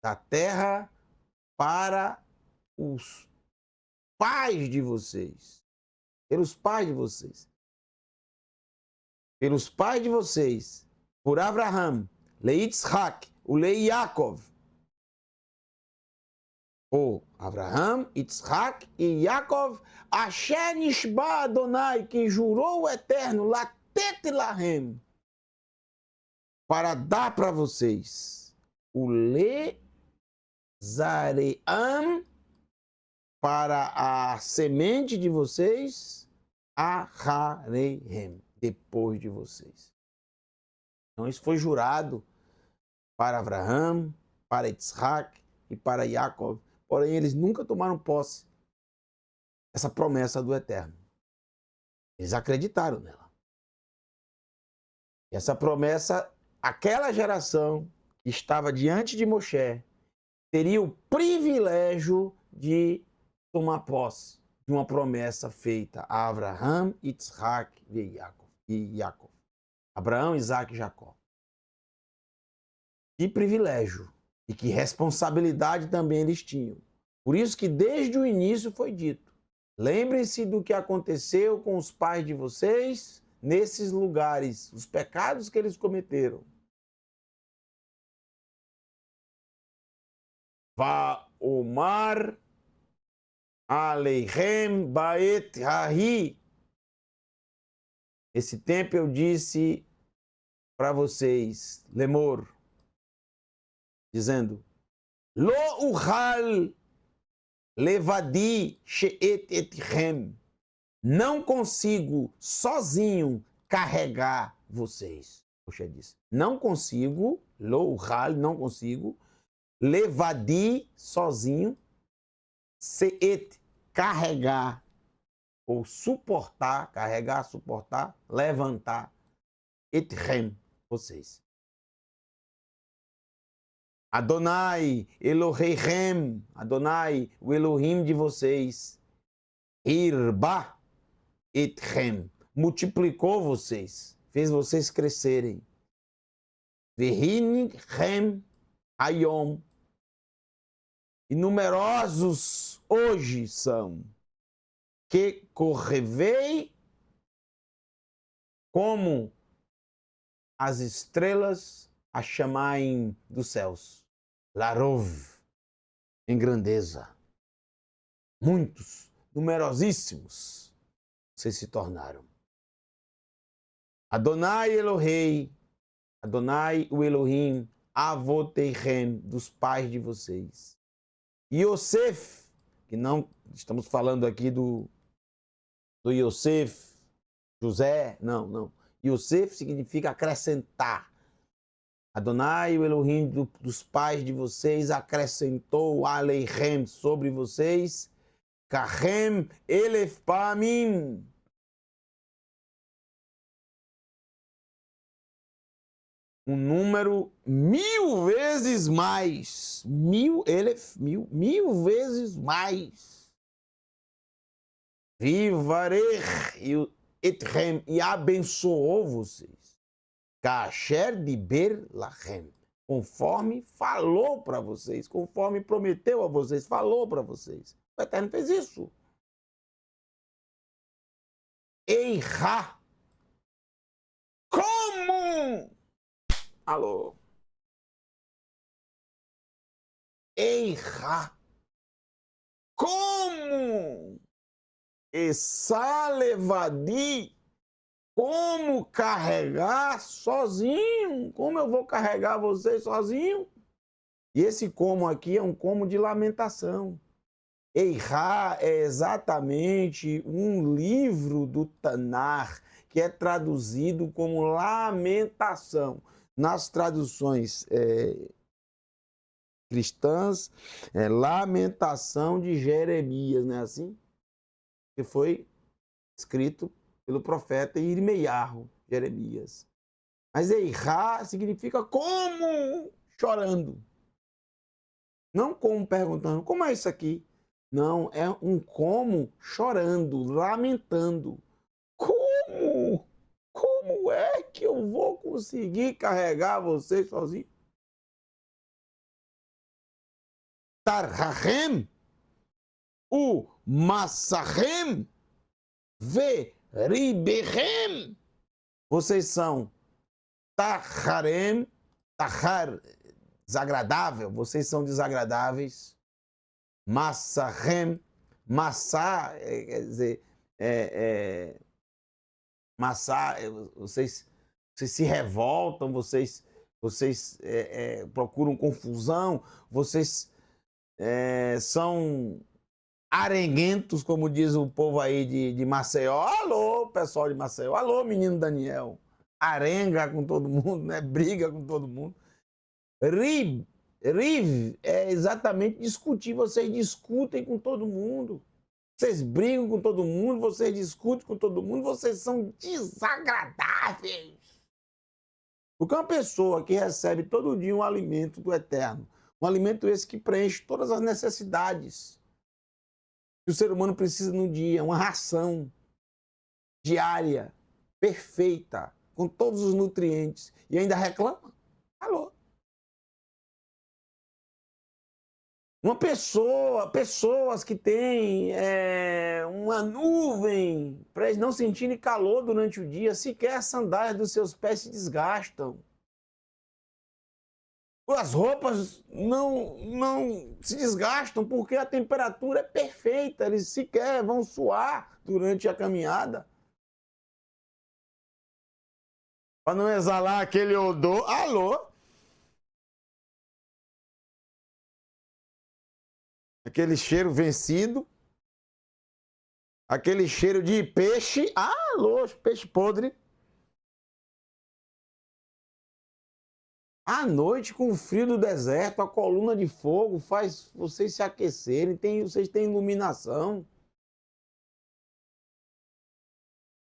da terra para os pais de vocês. Pelos pais de vocês. Pelos pais de vocês. Por Abraham, Leitzhak, o Lei Yaakov. Por Abraham, Yitzhak e Yaakov, Asher Nishba Adonai, que jurou o Eterno, Latet Lahem, para dar para vocês o Le Zaream, para a semente de vocês, Ahareihem, depois de vocês. Então isso foi jurado para Abraham, para Yitzhak e para Yaakov. Porém, eles nunca tomaram posse dessa promessa do Eterno. Eles acreditaram nela. E essa promessa, aquela geração que estava diante de Moshe, teria o privilégio de tomar posse de uma promessa feita a Abraham, Yitzhak e Yaakov. Abraão, Isaac e Jacó. Que privilégio e que responsabilidade também eles tinham. Por isso que desde o início foi dito, lembrem-se do que aconteceu com os pais de vocês nesses lugares, os pecados que eles cometeram. Va omar Aleichem baet hahi. Esse tempo eu disse para vocês, Lemor, dizendo, Lo uhal levadi she'et etchem. Não consigo sozinho carregar vocês. Moshe disse, não consigo, lo uhal, não consigo, levadi, sozinho, se'et, carregar ou suportar, carregar, suportar, levantar, etchem, vocês. Adonai, Elohechem, Adonai, o Elohim de vocês, Irba, etchem, multiplicou vocês, fez vocês crescerem. Vehinichem, Hayom, e numerosos hoje são, que correvei como as estrelas a chamarem dos céus. Larov, em grandeza. Muitos, numerosíssimos, vocês se tornaram. Adonai Elohei, Adonai o Elohim, Avoteichem, dos pais de vocês. Yosef, que não estamos falando aqui do Yosef, José, não. Yosef significa acrescentar. Adonai, o Elohim dos pais de vocês, acrescentou Aleichem sobre vocês, Kachem elef pamim. Um número 1000 vezes mais. Mil vezes mais. Vivarech etchem, e abençoou vocês. Kasher diber lachem, conforme falou para vocês, conforme prometeu a vocês, falou para vocês. O Eterno fez isso. Eiha. Como? Alô? Eiha. Como? Essa levadi. Como carregar sozinho? Como eu vou carregar vocês sozinho? E esse como aqui é um como de lamentação. Eirá é exatamente um livro do Tanar, que é traduzido como lamentação. Nas traduções cristãs, é lamentação de Jeremias, não é assim? Que foi escrito pelo profeta Irmeiarro, Jeremias. Mas Eirá significa como chorando. Não como perguntando, como é isso aqui? Não, é um como chorando, lamentando. Como? Como é que eu vou conseguir carregar você sozinho? Tarhahem, o Massachem, Ve Ribehem. Vocês são Taharem, Tahar, desagradável, vocês são desagradáveis. Massachem, Massá, quer dizer, Massá, vocês se revoltam, vocês procuram confusão, vocês são arenguentos, como diz o povo aí de Maceió. Alô, pessoal de Maceió. Alô, menino Daniel. Arenga com todo mundo, né? Briga com todo mundo. Riv é exatamente discutir. Vocês discutem com todo mundo. Vocês brigam com todo mundo, vocês discutem com todo mundo, vocês são desagradáveis. Porque uma pessoa que recebe todo dia um alimento do Eterno, um alimento esse que preenche todas as necessidades que o ser humano precisa no dia, uma ração diária, perfeita, com todos os nutrientes, e ainda reclama? Alô? Uma pessoa, pessoas que têm uma nuvem para eles não sentirem calor durante o dia, sequer as sandálias dos seus pés se desgastam. As roupas não se desgastam porque a temperatura é perfeita, eles sequer vão suar durante a caminhada. Para não exalar aquele odor. Alô? Aquele cheiro vencido. Aquele cheiro de peixe. Alô, peixe podre. À noite, com o frio do deserto, a coluna de fogo faz vocês se aquecerem, vocês têm iluminação.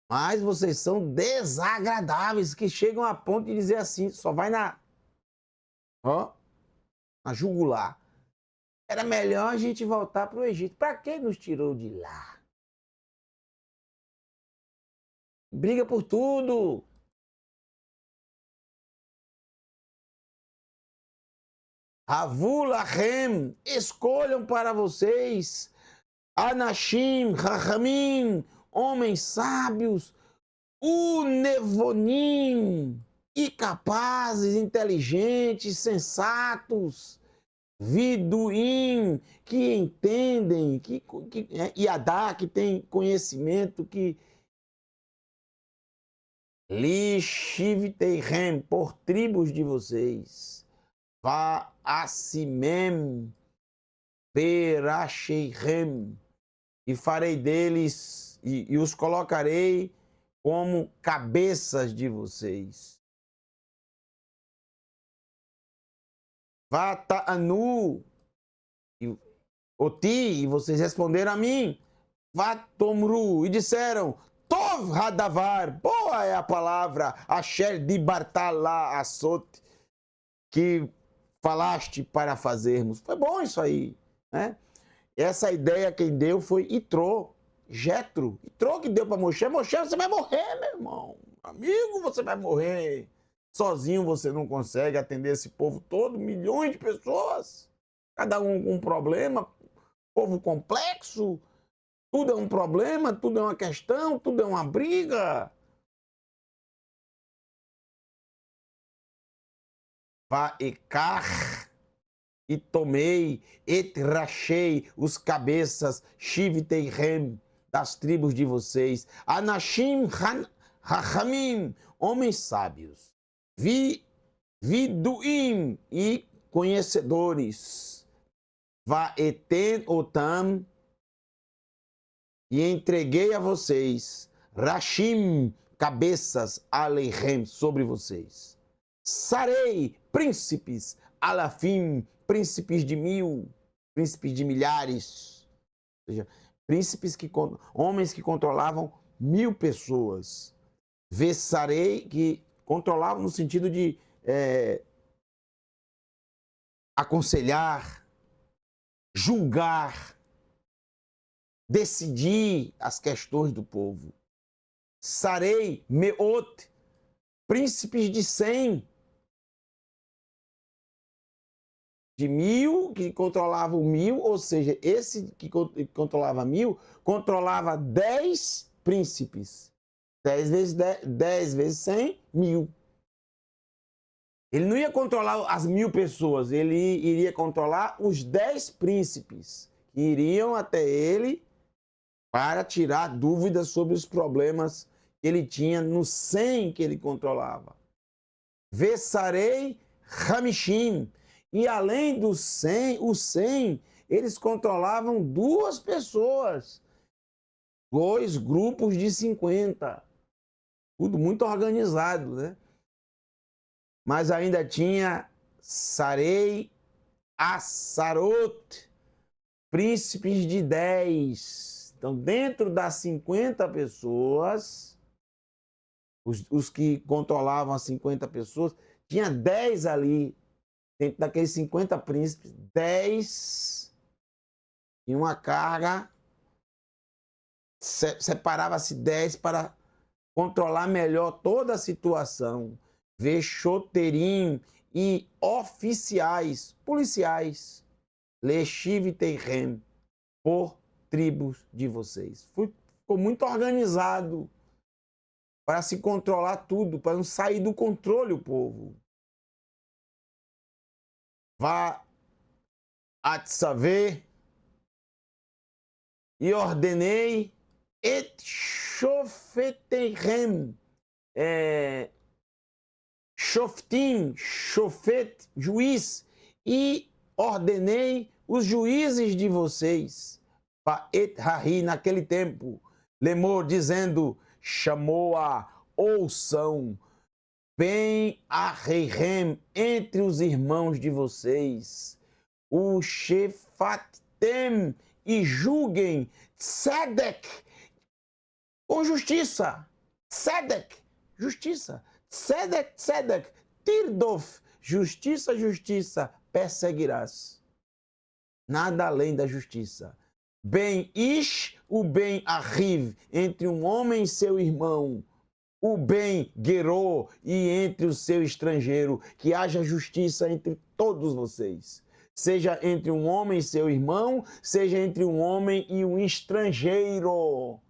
Mas vocês são desagradáveis, que chegam a ponto de dizer assim, só vai na jugular. Era melhor a gente voltar para o Egito. Para que nos tirou de lá? Briga por tudo. Havulachem, escolham para vocês. Anashim, Rahamim, homens sábios. Unevonim, e capazes, inteligentes, sensatos. Viduim, que entendem, Iadá, que tem conhecimento, que Lishivteihem, por tribos de vocês. Va'asimem, Perasheichem, e farei deles, e os colocarei como cabeças de vocês. Vata'anu, Oti, e vocês responderam a mim. Vatomru, e disseram, Tov Hadavar, boa é a palavra, Asher de Bartalá Asot, que falaste para fazermos. Foi bom isso aí, né? Essa ideia quem deu foi Itró, Jetro. Itró que deu para Moshe. Moshe, você vai morrer, meu irmão. Amigo, você vai morrer. Sozinho você não consegue atender esse povo todo, milhões de pessoas, cada um com um problema, povo complexo, tudo é um problema, tudo é uma questão, tudo é uma briga. Vaekar, e tomei, et rachei os cabeças, shivteihem, das tribos de vocês, anashim hachamim, homens sábios, viduim, e conhecedores, vaeten otam, e entreguei a vocês, Rashim, cabeças, Aleichem, sobre vocês. Sarei, príncipes, Alafim, príncipes de 1000, príncipes de milhares. Ou seja, príncipes homens que controlavam 1000 pessoas. Vessarei, que controlavam no sentido de aconselhar, julgar, decidir as questões do povo. Sarei, meot, príncipes de 100, de 1000, que controlavam 1000, ou seja, esse que controlava 1000, controlava 10 príncipes. 10 vezes 100, 1000. Ele não ia controlar as 1000 pessoas, ele iria controlar os 10 príncipes que iriam até ele para tirar dúvidas sobre os problemas que ele tinha no 100 que ele controlava. Vessarei Hamishim. E além do 100, os 100, eles controlavam 2 pessoas. 2 grupos de 50. Tudo muito organizado, né? Mas ainda tinha Sarei Assarot, príncipes de 10. Então, dentro das 50 pessoas, os que controlavam as 50 pessoas, tinha 10 ali, dentro daqueles 50 príncipes, 10 em uma carga, separava-se 10 para controlar melhor toda a situação. Vexoterim e oficiais, policiais, Lechiv Teirem, por tribos de vocês. Ficou muito organizado para se controlar tudo, para não sair do controle o povo. Vá Atsavé, e ordenei et shofeteirem, shoftim, shofet, juiz, e ordenei os juízes de vocês, et hahi, naquele tempo, lemor, dizendo, chamou-a, ouçam, bem a reirem entre os irmãos de vocês, o shefatem, e julguem, tzedek, com justiça, tzedek, justiça, tzedek, tzedek, tirdof, justiça, justiça, perseguirás. Nada além da justiça. Bem ish, o bem arriv, entre um homem e seu irmão, o bem gerô, e entre o seu estrangeiro, que haja justiça entre todos vocês. Seja entre um homem e seu irmão, seja entre um homem e um estrangeiro.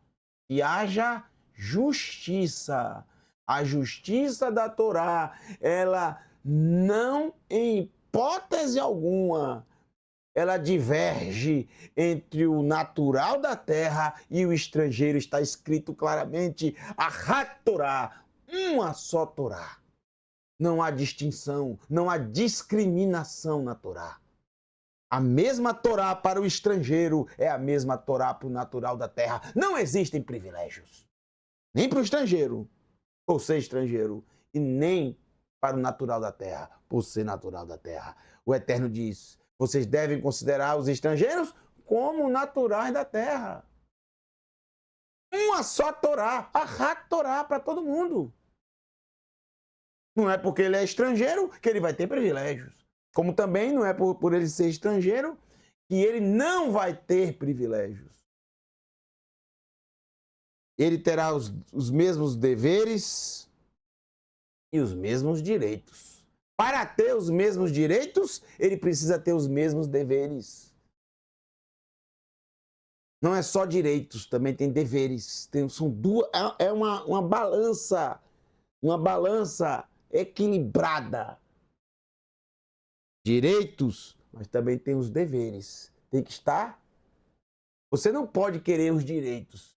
E haja justiça. A justiça da Torá, ela não, em hipótese alguma, ela diverge entre o natural da terra e o estrangeiro. Está escrito claramente, a Torá, uma só Torá. Não há distinção, não há discriminação na Torá. A mesma Torá para o estrangeiro é a mesma Torá para o natural da terra. Não existem privilégios. Nem para o estrangeiro, por ser estrangeiro, e nem para o natural da terra, por ser natural da terra. O Eterno diz, vocês devem considerar os estrangeiros como naturais da terra. Uma só Torá, a Torá para todo mundo. Não é porque ele é estrangeiro que ele vai ter privilégios. Como também não é por ele ser estrangeiro que ele não vai ter privilégios. Ele terá os mesmos deveres e os mesmos direitos. Para ter os mesmos direitos, ele precisa ter os mesmos deveres. Não é só direitos, também tem deveres. São duas, é uma balança equilibrada. Direitos, mas também tem os deveres. Tem que estar. Você não pode querer os direitos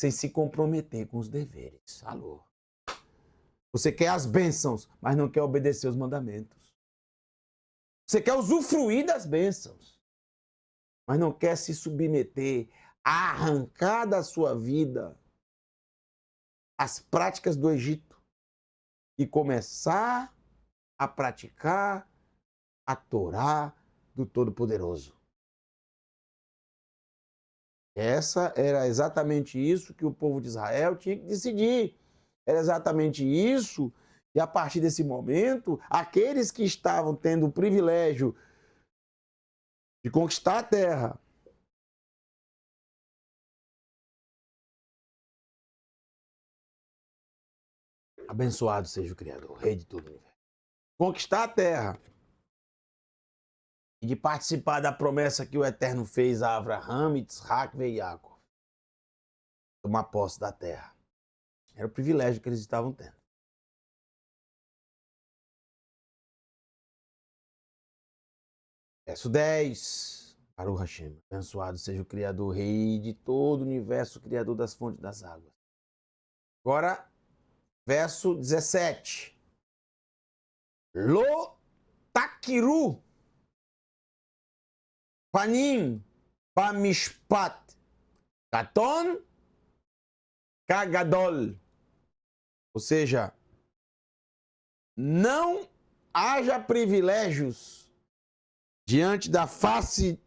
sem se comprometer com os deveres. Alô? Você quer as bênçãos, mas não quer obedecer os mandamentos. Você quer usufruir das bênçãos, mas não quer se submeter a arrancar da sua vida as práticas do Egito e começar a praticar a Torá do Todo-Poderoso. Era exatamente isso que o povo de Israel tinha que decidir. Era exatamente isso, e a partir desse momento, aqueles que estavam tendo o privilégio de conquistar a terra, abençoado seja o Criador, o Rei de todo o universo, conquistar a terra e de participar da promessa que o Eterno fez a Abraham, Isaac e Jacob, tomar posse da terra. Era o privilégio que eles estavam tendo. Verso 10. Baruch Hashem, abençoado seja o Criador, Rei de todo o universo, Criador das fontes das águas. Agora, verso 17. Lo takiru panim pamishpat katon kagadol. Ou seja, não haja privilégios diante da face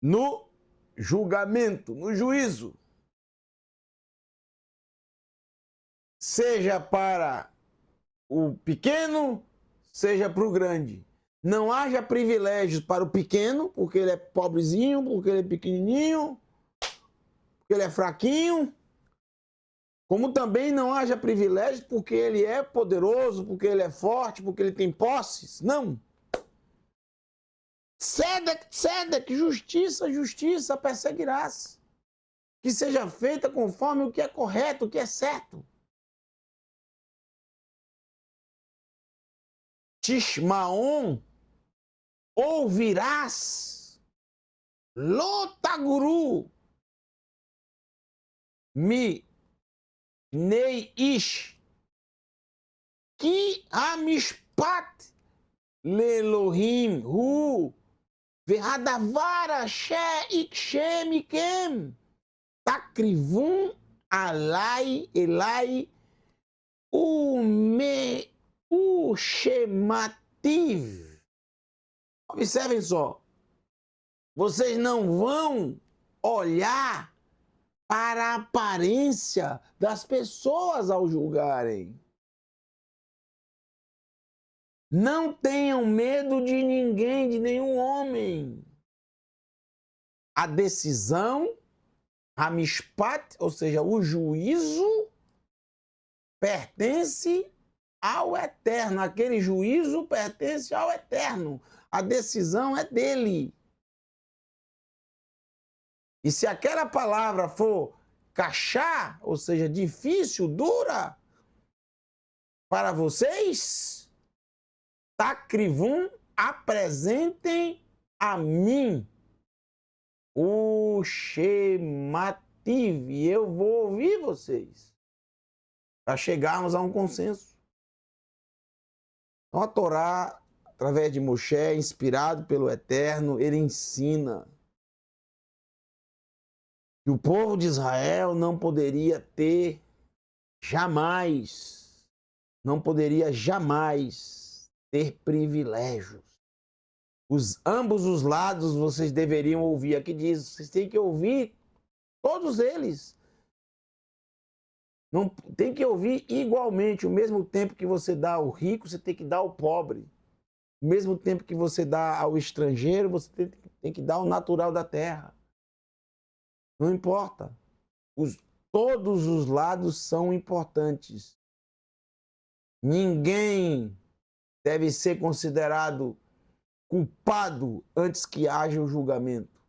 no julgamento, no juízo. Seja para o pequeno, seja para o grande. Não haja privilégios para o pequeno, porque ele é pobrezinho, porque ele é pequenininho, porque ele é fraquinho. Como também não haja privilégios porque ele é poderoso, porque ele é forte, porque ele tem posses. Não. Tzedek, justiça, justiça perseguirás. Que seja feita conforme o que é correto, o que é certo. Tishmaon, ouvirás. Lotaguru, mi nei ish, ki amishpat lelohim hu, verhadavar ashe ikshe mikem, takrivum alai elai ushemativ. Observem só. Vocês não vão olhar para a aparência das pessoas ao julgarem. Não tenham medo de ninguém, de nenhum homem. A decisão, a mishpat, ou seja, o juízo, pertence ao Eterno. Aquele juízo pertence ao Eterno. A decisão é dele. E se aquela palavra for cachá, ou seja, difícil, dura, para vocês, takrivum, apresentem a mim o shemativ, e eu vou ouvir vocês, para chegarmos a um consenso. Então a Torá, através de Moshe, inspirado pelo Eterno, ele ensina que o povo de Israel não poderia ter jamais, ter privilégios. Ambos os lados vocês deveriam ouvir. Aqui diz, vocês têm que ouvir todos eles. Não tem que ouvir igualmente. O mesmo tempo que você dá ao rico, você tem que dar ao pobre. O mesmo tempo que você dá ao estrangeiro, você tem que dar ao natural da terra. Não importa. Todos os lados são importantes. Ninguém deve ser considerado culpado antes que haja o julgamento.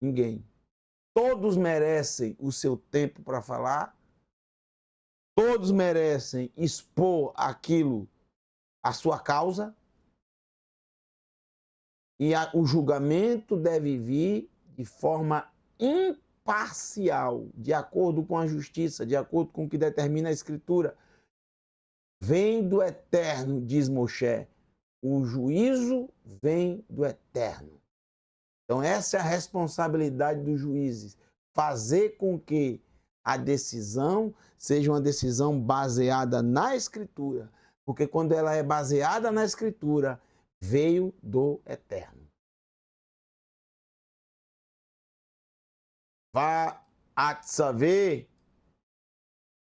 Ninguém. Todos merecem o seu tempo para falar. Todos merecem expor aquilo, a sua causa. E o julgamento deve vir de forma imparcial, de acordo com a justiça, de acordo com o que determina a Escritura. Vem do Eterno, diz Moshe, O juízo vem do Eterno. Então, essa é a responsabilidade dos juízes, fazer com que a decisão seja uma decisão baseada na Escritura, porque quando ela é baseada na Escritura, veio do Eterno. Vá atzavé,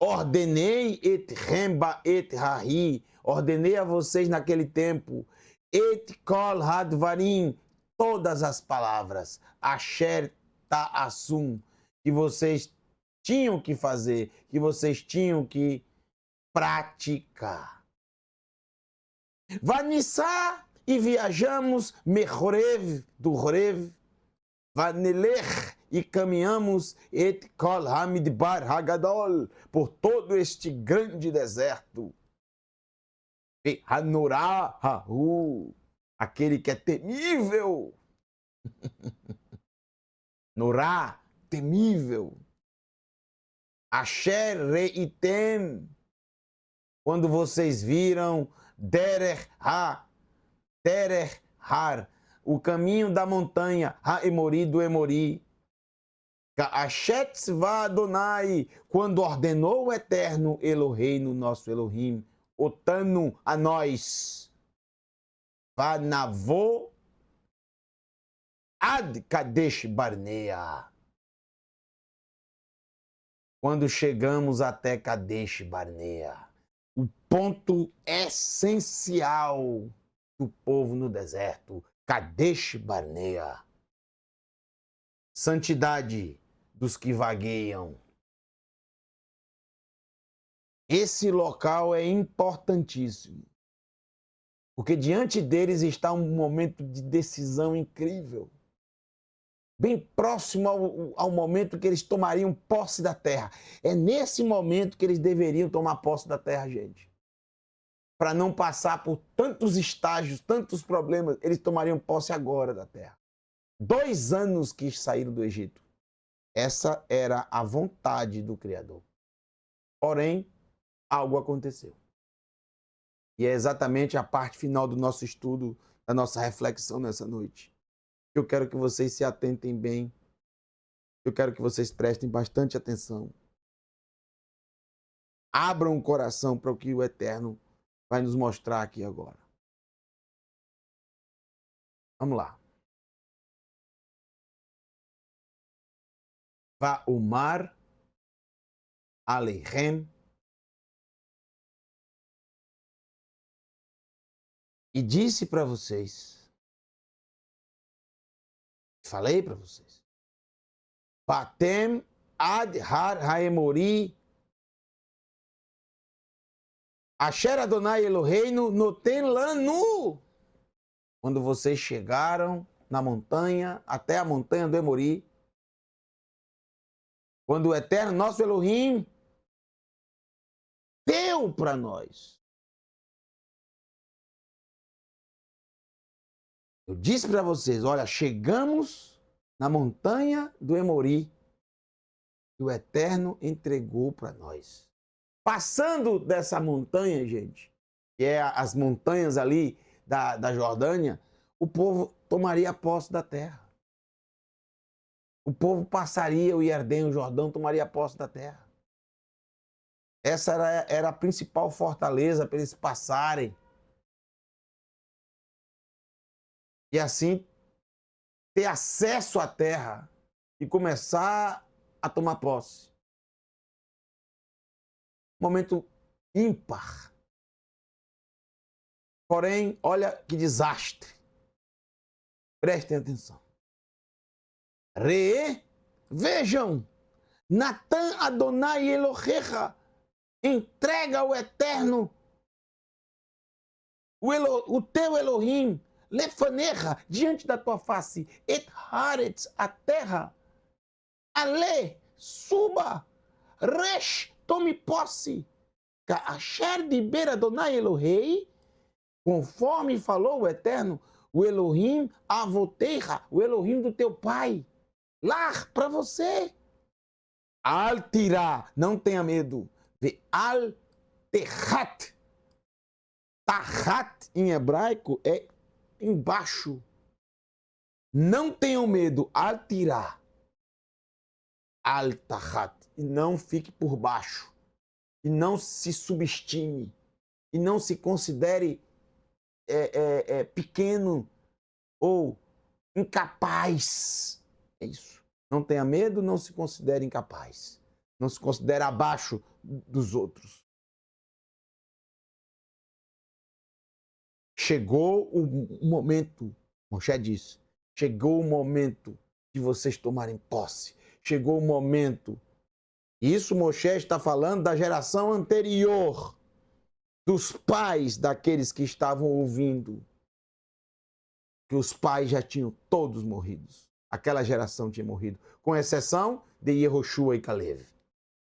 ordenei etchem ba'et hahi, ordenei a vocês naquele tempo, et kol hadvarim, todas as palavras, asher ta'asum, que vocês tinham que fazer, que vocês tinham que praticar. Vanissá, e viajamos, mechorev, do Horev, vanelech, e caminhamos, et kol hamidbar hagadol, por todo este grande deserto. E hanorá hahu, aquele que é temível. Norá, temível. Asher reitem, quando vocês viram derer har, o caminho da montanha, ha-emori, do Emori. Ka'ashet va Adonai, quando ordenou o Eterno Eloheinu, nosso Elohim, otano, a nós. Vanavô ad Kadesh Barnea. Quando chegamos até Kadesh Barnea, o ponto essencial do povo no deserto, Kadesh Barnea. Santidade dos que vagueiam. Esse local é importantíssimo, porque diante deles está um momento de decisão incrível, bem próximo ao momento que eles tomariam posse da terra. É nesse momento que eles deveriam tomar posse da terra, gente. Para não passar por tantos estágios, tantos problemas, eles tomariam posse agora da terra. 2 anos que saíram do Egito. Essa era a vontade do Criador. Porém, algo aconteceu. E é exatamente a parte final do nosso estudo, da nossa reflexão nessa noite. Eu quero que vocês se atentem bem. Eu quero que vocês prestem bastante atenção. Abram o coração para o que o Eterno vai nos mostrar aqui agora. Vamos lá. Vá o mar Aleichem, e disse para vocês, falei para vocês, Batem ad har haemori, Asher Adonai Eloheinu noten lanu. Quando vocês chegaram na montanha, até a montanha do Emori, quando o Eterno, nosso Elohim, deu para nós. Eu disse para vocês, olha, chegamos na montanha do Emori, que o Eterno entregou para nós. Passando dessa montanha, gente, que é as montanhas ali da Jordânia, o povo tomaria posse da terra. O povo passaria o Iordão, o Jordão, tomaria posse da terra. Essa era a principal fortaleza para eles passarem. E assim ter acesso à terra e começar a tomar posse. Momento ímpar. Porém, olha que desastre. Prestem atenção. Vejam, Natan Adonai Elohecha, entrega ao Eterno, o teu Elohim, lefanecha, diante da tua face, et haaretz, a terra, ale, suba, resh, tome posse, ka'asher diber Adonai Elohei, conforme falou o Eterno, o Elohim avoteira, o Elohim do teu pai, lá para você. Al tirá, não tenha medo, ve al terrat, Tahat em hebraico é embaixo. Não tenham medo, al-tirá, al-tahat, e não fique por baixo, e não se subestime, e não se considere pequeno ou incapaz. É isso. Não tenha medo, não se considere incapaz. Não se considere abaixo dos outros. Chegou o momento, Moshe disse, chegou o momento de vocês tomarem posse. Chegou o momento. Isso Moshe está falando da geração anterior, dos pais daqueles que estavam ouvindo, que os pais já tinham todos morridos. Aquela geração tinha morrido, com exceção de Yehoshua e Caleb.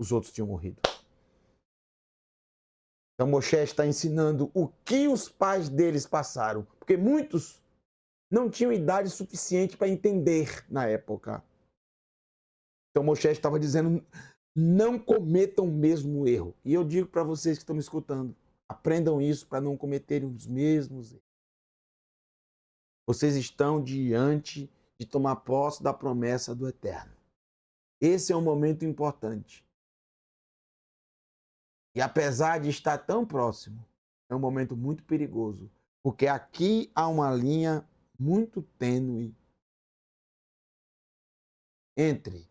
Os outros tinham morrido. Então Moshe está ensinando o que os pais deles passaram, porque muitos não tinham idade suficiente para entender na época. Então Moshe estava dizendo, não cometam o mesmo erro. E eu digo para vocês que estão me escutando, aprendam isso para não cometerem os mesmos erros. Vocês estão diante de tomar posse da promessa do Eterno. Esse é um momento importante. E apesar de estar tão próximo, é um momento muito perigoso, porque aqui há uma linha muito tênue entre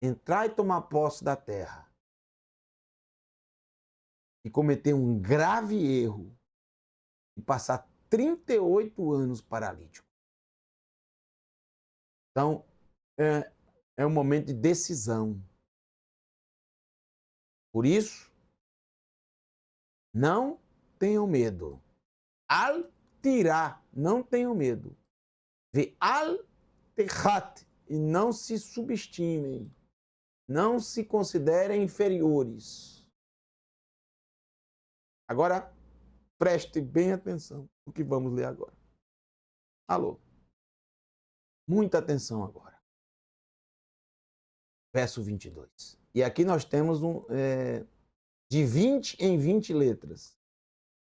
entrar e tomar posse da terra e cometer um grave erro e passar 38 anos paralítico. Então, é um momento de decisão. Por isso, não tenham medo. Al-tirá, não tenham medo. Ve al-tehat, e não se subestimem. Não se considerem inferiores. Agora, preste bem atenção no que vamos ler agora. Alô? Muita atenção agora. Verso 22. E aqui nós temos de 20 em 20 letras.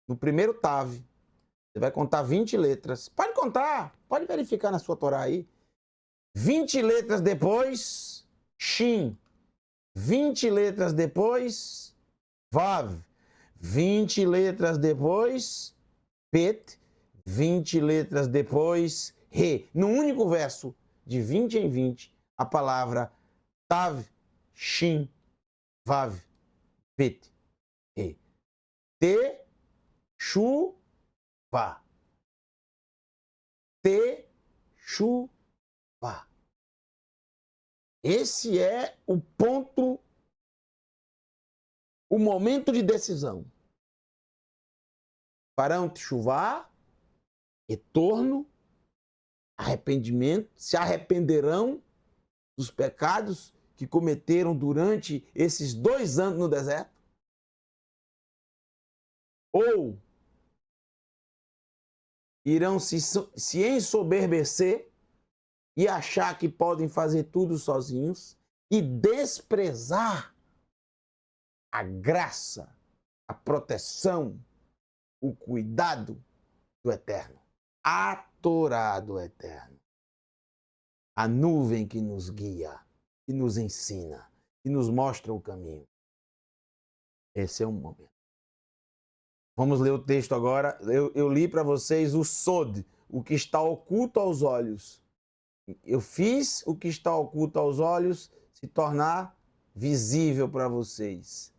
No primeiro Tav, você vai contar 20 letras. Pode contar, pode verificar na sua Torá aí. 20 letras depois, Shin. 20 letras depois, Vav. 20 letras depois, Bet. 20 letras depois, Re. No único verso, de 20 em 20, a palavra Tav, Shin, Vav, Bet, Re. Te, Shu, Va. Te, Shu, Va. Esse é o ponto, o momento de decisão. Farão teshuvá, retorno, arrependimento, se arrependerão dos pecados que cometeram durante esses 2 anos no deserto? Ou irão se ensoberbecer e achar que podem fazer tudo sozinhos e desprezar a graça, a proteção, o cuidado do Eterno, a Torá do Eterno, a nuvem que nos guia, que nos ensina, que nos mostra o caminho. Esse é um momento. Vamos ler o texto agora. Eu li para vocês o Sod, o que está oculto aos olhos. Eu fiz o que está oculto aos olhos se tornar visível para vocês.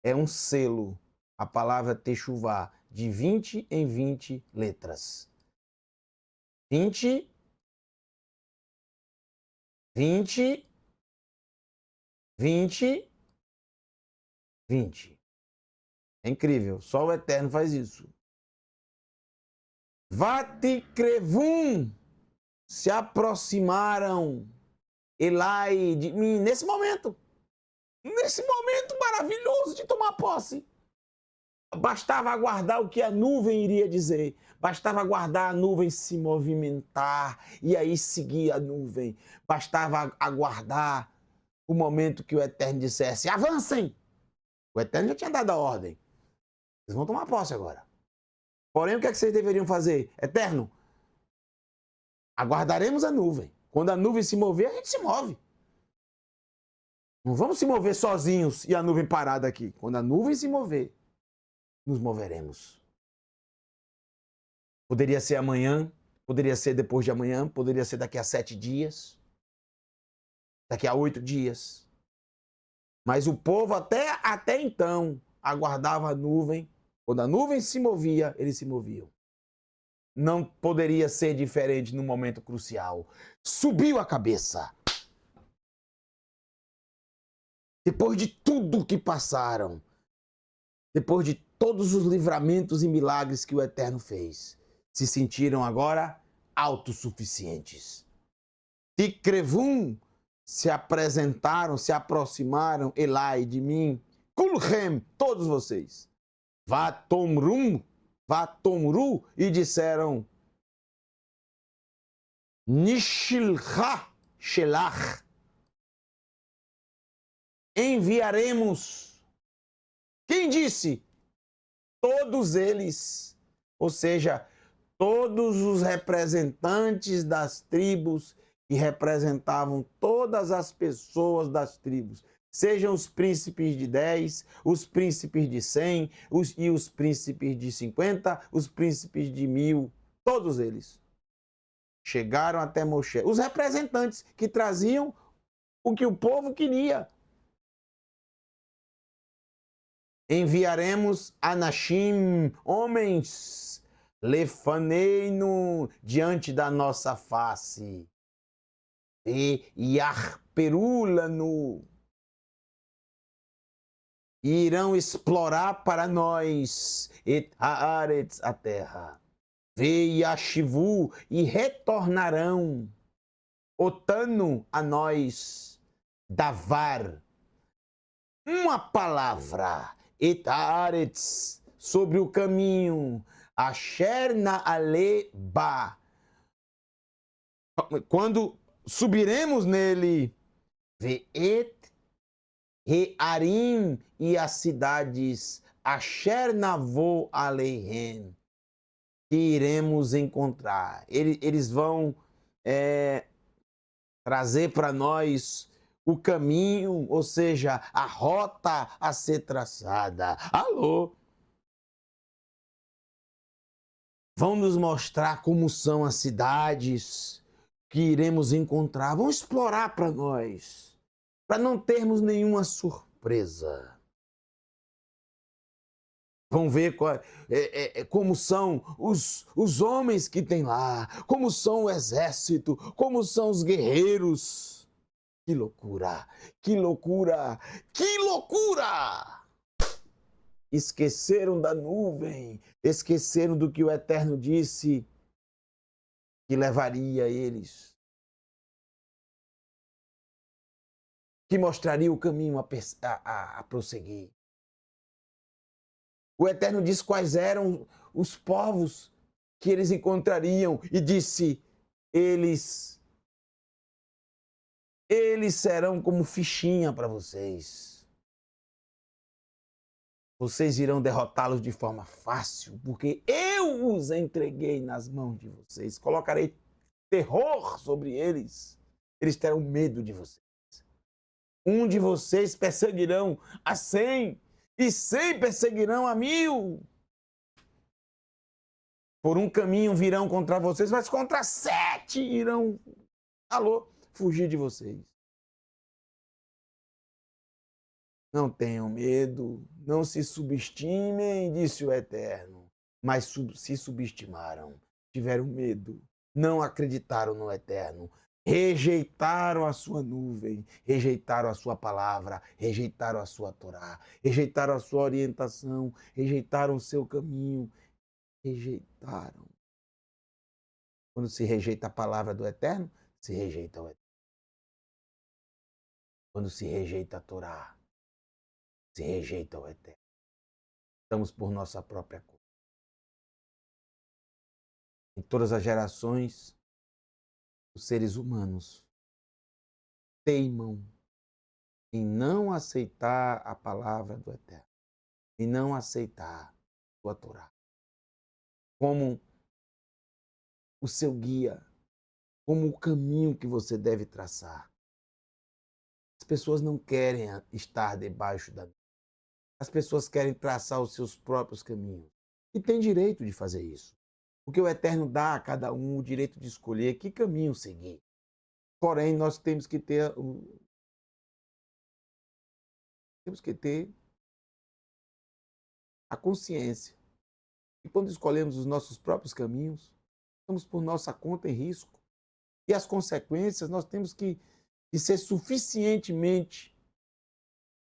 É um selo, a palavra Teshuvá, de 20 em 20 letras. 20, 20, 20, 20. É incrível, só o Eterno faz isso. Vatikrevum, se aproximaram Elai de mim nesse momento maravilhoso de tomar posse. Bastava aguardar o que a nuvem iria dizer, bastava aguardar a nuvem se movimentar e aí seguir a nuvem, bastava aguardar o momento que o Eterno dissesse, avancem! O Eterno já tinha dado a ordem, eles vão tomar posse agora. Porém, o que é que vocês deveriam fazer? Eterno, aguardaremos a nuvem. Quando a nuvem se mover, a gente se move. Não vamos se mover sozinhos e a nuvem parada aqui. Quando a nuvem se mover, nos moveremos. Poderia ser amanhã, poderia ser depois de amanhã, poderia ser daqui a 7 dias, daqui a 8 dias. Mas o povo até então aguardava a nuvem. Quando a nuvem se movia, eles se moviam. Não poderia ser diferente no momento crucial. Subiu a cabeça. Depois de tudo que passaram, depois de todos os livramentos e milagres que o Eterno fez, se sentiram agora autossuficientes. Tikrevum se apresentaram, se aproximaram, Elai, de mim, Kulhem, todos vocês, Vatomru, e disseram, Nishilcha Shelach, enviaremos. Quem disse? Todos eles, ou seja, todos os representantes das tribos que representavam todas as pessoas das tribos, sejam os príncipes de 10, os príncipes de 100, e os príncipes de 50, os príncipes de 1000, todos eles chegaram até Moshe. Os representantes que traziam o que o povo queria. Enviaremos Anashim, homens, lefaneino, diante da nossa face, e Yarperulano, e irão explorar para nós et haaretz, a terra, Veiashivu, e retornarão, Otano, a nós, Davar, uma palavra, et haaretz, sobre o caminho, Asher naale ba, quando subiremos nele, Ve'et Rearim, e as cidades, Asher navo aleihem, que iremos encontrar. Eles vão trazer para nós o caminho, ou seja, a rota a ser traçada. Alô? Vão nos mostrar como são as cidades que iremos encontrar. Vão explorar para nós, para não termos nenhuma surpresa. Vão ver como são os homens que tem lá, como são o exército, como são os guerreiros. Que loucura! Que loucura! Que loucura! Esqueceram da nuvem, esqueceram do que o Eterno disse que levaria eles, que mostraria o caminho a prosseguir. O Eterno disse quais eram os povos que eles encontrariam e disse, eles serão como fichinha para vocês. Vocês irão derrotá-los de forma fácil, porque eu os entreguei nas mãos de vocês. Colocarei terror sobre eles. Eles terão medo de vocês. Um de vocês perseguirão a 100, e 100 perseguirão a 1000. Por um caminho virão contra vocês, mas contra 7 irão, fugir de vocês. Não tenham medo, não se subestimem, disse o Eterno. Mas se subestimaram, tiveram medo, não acreditaram no Eterno, rejeitaram a sua nuvem, rejeitaram a sua palavra, rejeitaram a sua Torá, rejeitaram a sua orientação, rejeitaram o seu caminho, rejeitaram. Quando se rejeita a palavra do Eterno, se rejeita o Eterno. Quando se rejeita a Torá, se rejeita o Eterno. Estamos por nossa própria conta. Em todas as gerações, os seres humanos teimam em não aceitar a palavra do Eterno, em não aceitar a sua Torá. como o seu guia, como o caminho que você deve traçar. As pessoas não querem estar debaixo da... As pessoas querem traçar os seus próprios caminhos. E tem direito de fazer isso. Porque o Eterno dá a cada um o direito de escolher que caminho seguir. Porém, nós temos que ter a consciência. E quando escolhemos os nossos próprios caminhos, estamos por nossa conta em risco. E as consequências, nós temos que ser suficientemente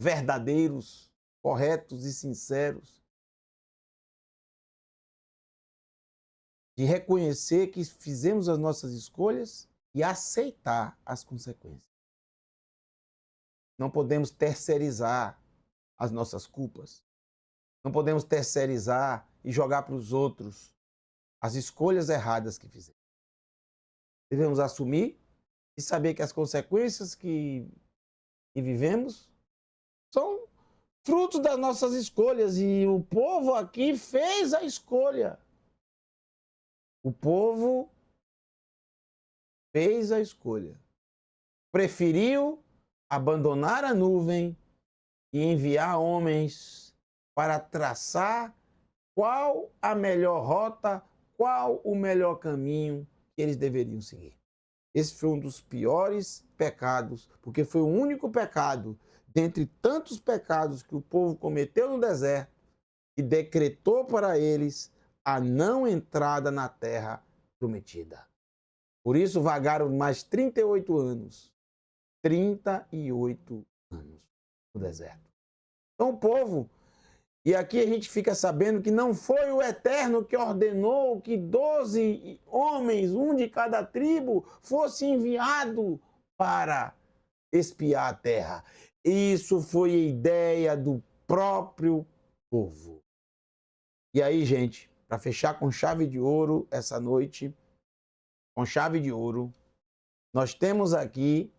verdadeiros, corretos e sinceros, de reconhecer que fizemos as nossas escolhas e aceitar as consequências. Não podemos terceirizar as nossas culpas. Não podemos terceirizar e jogar para os outros as escolhas erradas que fizemos. Devemos assumir e saber que as consequências que vivemos são frutos das nossas escolhas. E o povo aqui fez a escolha. O povo fez a escolha. Preferiu abandonar a nuvem e enviar homens para traçar qual a melhor rota, qual o melhor caminho que eles deveriam seguir. Esse foi um dos piores pecados, porque foi o único pecado, dentre tantos pecados que o povo cometeu no deserto, e decretou para eles a não entrada na terra prometida. Por isso vagaram mais 38 anos. 38 anos no deserto. Então o povo, e aqui a gente fica sabendo que não foi o Eterno que ordenou que 12 homens, um de cada tribo, fosse enviado para espiar a terra. Isso foi a ideia do próprio povo. E aí, gente, para fechar com chave de ouro essa noite, com chave de ouro, nós temos aqui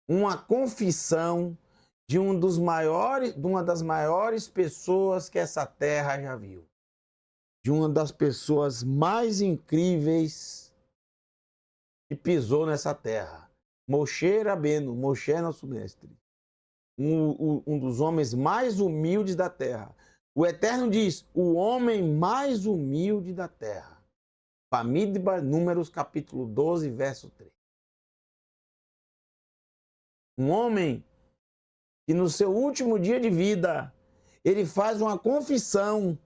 uma confissão de uma das maiores pessoas que essa terra já viu. De uma das pessoas mais incríveis que pisou nessa terra. Moshe Rabbeinu, Moshe nosso mestre. Um dos homens mais humildes da terra. O Eterno diz, o homem mais humilde da terra. Bamidbar, Números, capítulo 12, verso 3. Um homem que no seu último dia de vida, ele faz uma confissão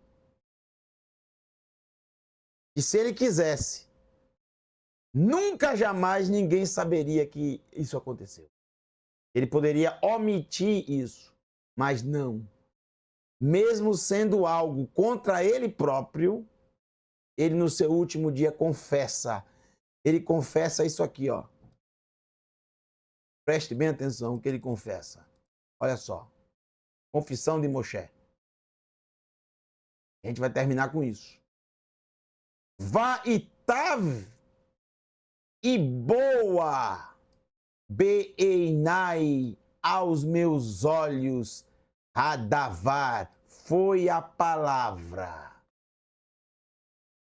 que se ele quisesse, nunca jamais ninguém saberia que isso aconteceu. Ele poderia omitir isso, mas não. Mesmo sendo algo contra ele próprio, ele no seu último dia confessa. Ele confessa isso aqui, ó. Preste bem atenção no que ele confessa. Olha só. Confissão de Moshe. A gente vai terminar com isso. Vaitav e boa Beinai aos meus olhos, Hadavar, foi a palavra.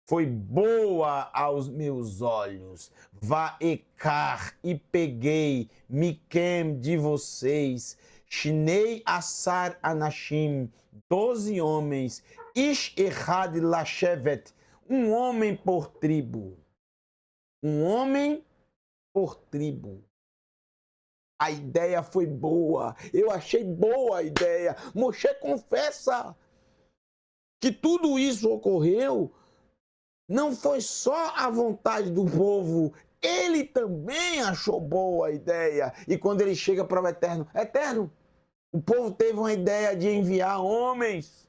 Foi boa aos meus olhos. Vaekar, e peguei, Miquem de vocês, Shnei Asar Anashim, 12 homens, Ish Echad Lashevet, um homem por tribo. Um homem por tribo. A ideia foi boa. Eu achei boa a ideia. Moshe confessa que tudo isso ocorreu. Não foi só a vontade do povo. Ele também achou boa a ideia. E quando ele chega para o Eterno, Eterno, o povo teve uma ideia de enviar homens.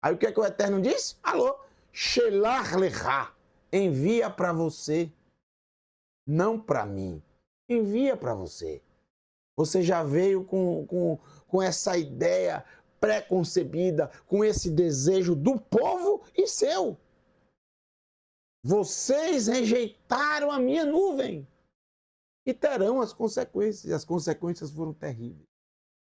Aí o que é que o Eterno disse? Alô, Shelach lecha, envia para você. Não para mim. Envia para você. Você já veio com essa ideia pré-concebida, com esse desejo do povo e seu. Vocês rejeitaram a minha nuvem e terão as consequências. E as consequências foram terríveis.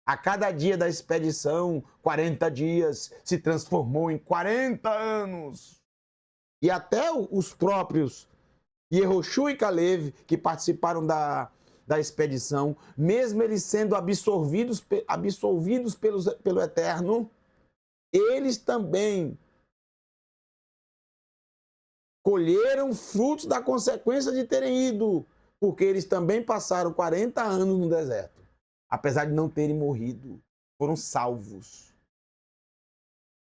A cada dia da expedição, 40 dias se transformou em 40 anos. E até os próprios Yehoshua e Caleb, que participaram da expedição, mesmo eles sendo absolvidos pelo Eterno, eles também colheram frutos da consequência de terem ido, porque eles também passaram 40 anos no deserto. Apesar de não terem morrido, foram salvos.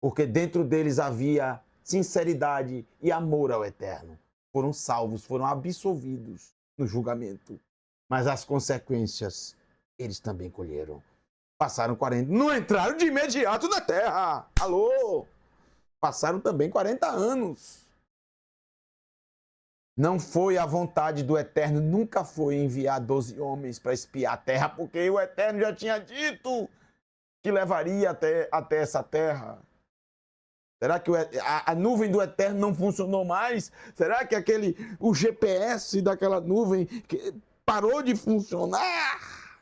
Porque dentro deles havia sinceridade e amor ao Eterno. Foram salvos, foram absolvidos no julgamento. Mas as consequências eles também colheram. Passaram 40, não entraram de imediato na terra. Alô? Passaram também 40 anos. Não foi a vontade do Eterno, nunca foi enviar 12 homens para espiar a terra, porque o Eterno já tinha dito que levaria até essa terra. Será que a nuvem do Eterno não funcionou mais? Será que o GPS daquela nuvem parou de funcionar?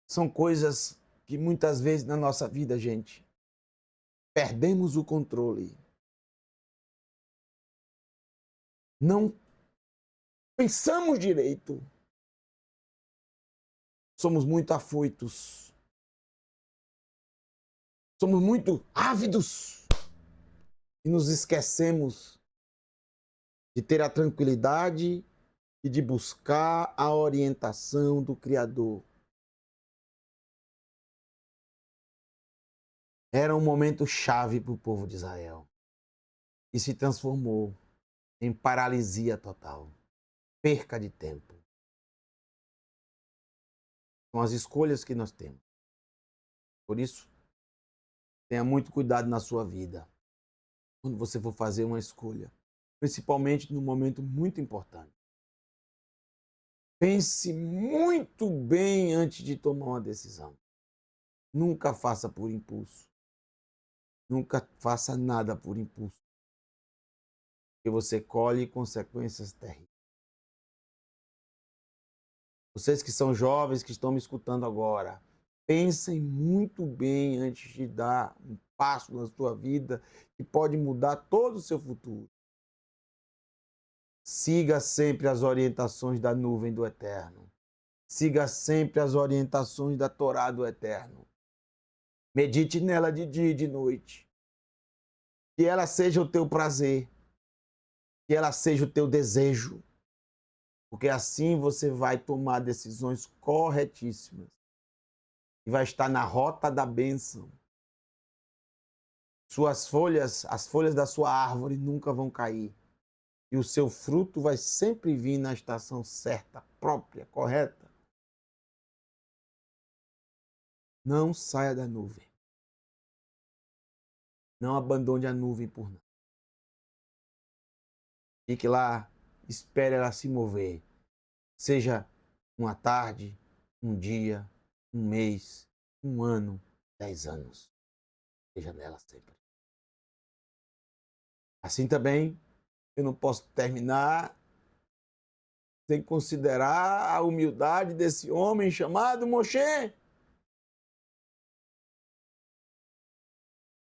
São coisas que muitas vezes na nossa vida, gente, perdemos o controle. Não pensamos direito. Somos muito afoitos. Somos muito ávidos. E nos esquecemos de ter a tranquilidade e de buscar a orientação do Criador. Era um momento chave para o povo de Israel. E se transformou em paralisia total. Perca de tempo. São as escolhas que nós temos. Por isso, tenha muito cuidado na sua vida. Quando você for fazer uma escolha. Principalmente num momento muito importante. Pense muito bem antes de tomar uma decisão. Nunca faça por impulso. Nunca faça nada por impulso. Porque você colhe consequências terríveis. Vocês que são jovens, que estão me escutando agora, pensem muito bem antes de dar um passo na sua vida que pode mudar todo o seu futuro. Siga sempre as orientações da nuvem do Eterno. Siga sempre as orientações da Torá do Eterno. Medite nela de dia e de noite. Que ela seja o teu prazer. Que ela seja o teu desejo. Porque assim você vai tomar decisões corretíssimas. E vai estar na rota da bênção. Suas folhas, as folhas da sua árvore nunca vão cair. E o seu fruto vai sempre vir na estação certa, própria, correta. Não saia da nuvem. Não abandone a nuvem por nada. Fique lá, espere ela se mover. Seja uma tarde, um dia, um mês, um ano, 10 anos. Seja nela sempre. Assim também, eu não posso terminar sem considerar a humildade desse homem chamado Moshe.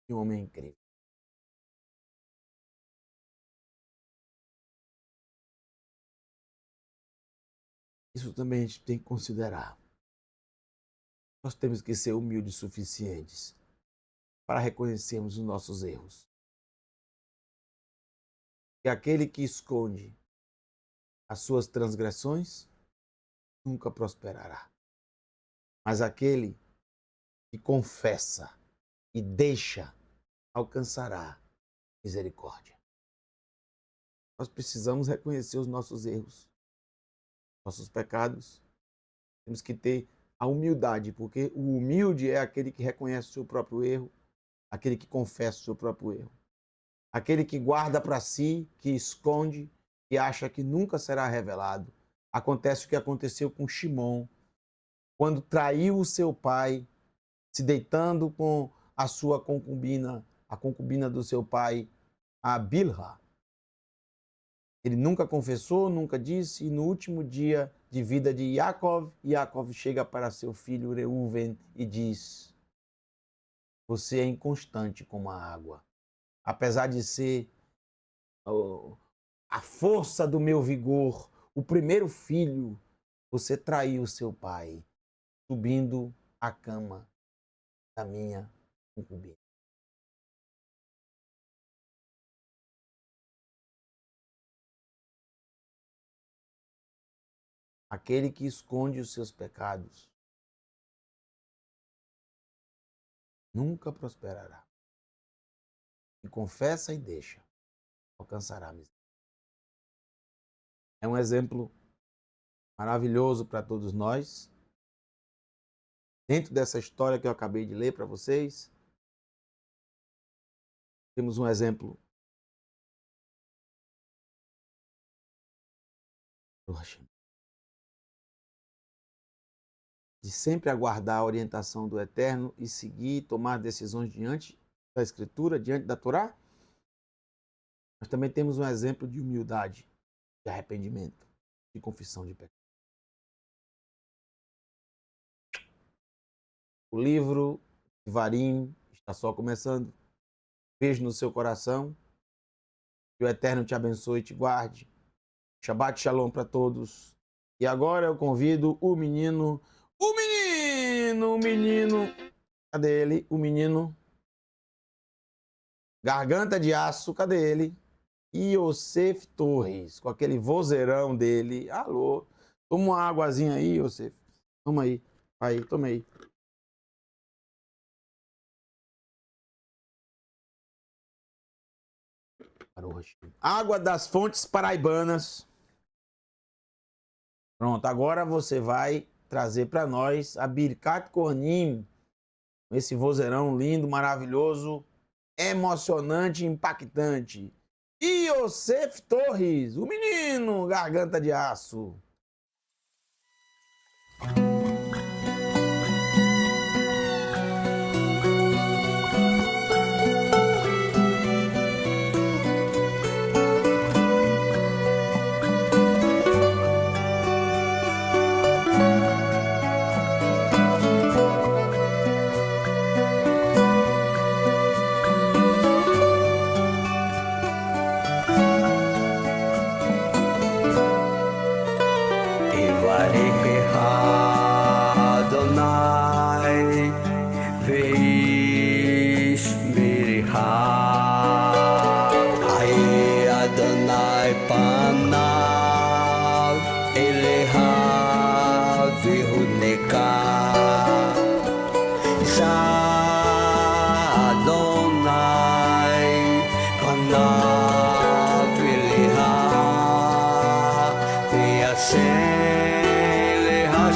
Um homem incrível. Isso também a gente tem que considerar. Nós temos que ser humildes o suficientes para reconhecermos os nossos erros. E aquele que esconde as suas transgressões nunca prosperará. Mas aquele que confessa e deixa alcançará misericórdia. Nós precisamos reconhecer os nossos erros, nossos pecados. Temos que ter a humildade, porque o humilde é aquele que reconhece o seu próprio erro, aquele que confessa o seu próprio erro. Aquele que guarda para si, que esconde, que acha que nunca será revelado. Acontece o que aconteceu com Shimon, quando traiu o seu pai, se deitando com a sua concubina, a concubina do seu pai, a Bilha. Ele nunca confessou, nunca disse, e no último dia de vida de Yaakov, Yaakov chega para seu filho Reuven e diz: Você é inconstante como a água. Apesar de ser a força do meu vigor, o primeiro filho, você traiu seu pai, subindo a cama da minha concubina. Aquele que esconde os seus pecados nunca prosperará. E confessa e deixa, alcançará a miséria. É um exemplo maravilhoso para todos nós. Dentro dessa história que eu acabei de ler para vocês, temos um exemplo de sempre aguardar a orientação do Eterno e seguir e tomar decisões diante da Escritura, diante da Torá. Mas também temos um exemplo de humildade, de arrependimento, de confissão de pecado. O livro de Varim está só começando. Veja no seu coração. Que o Eterno te abençoe e te guarde. Shabbat Shalom para todos. E agora eu convido o menino. Cadê ele? O menino. Garganta de aço, cadê ele? Iosef Torres, com aquele vozeirão dele. Alô, toma uma águazinha aí, Iosef. Toma aí. Aí, toma aí. Água das fontes paraibanas. Pronto, agora você vai trazer para nós a Birkat Kohanim, esse vozeirão lindo, maravilhoso, emocionante, impactante. Iosef Torres, o menino garganta de aço.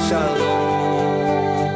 Shalom,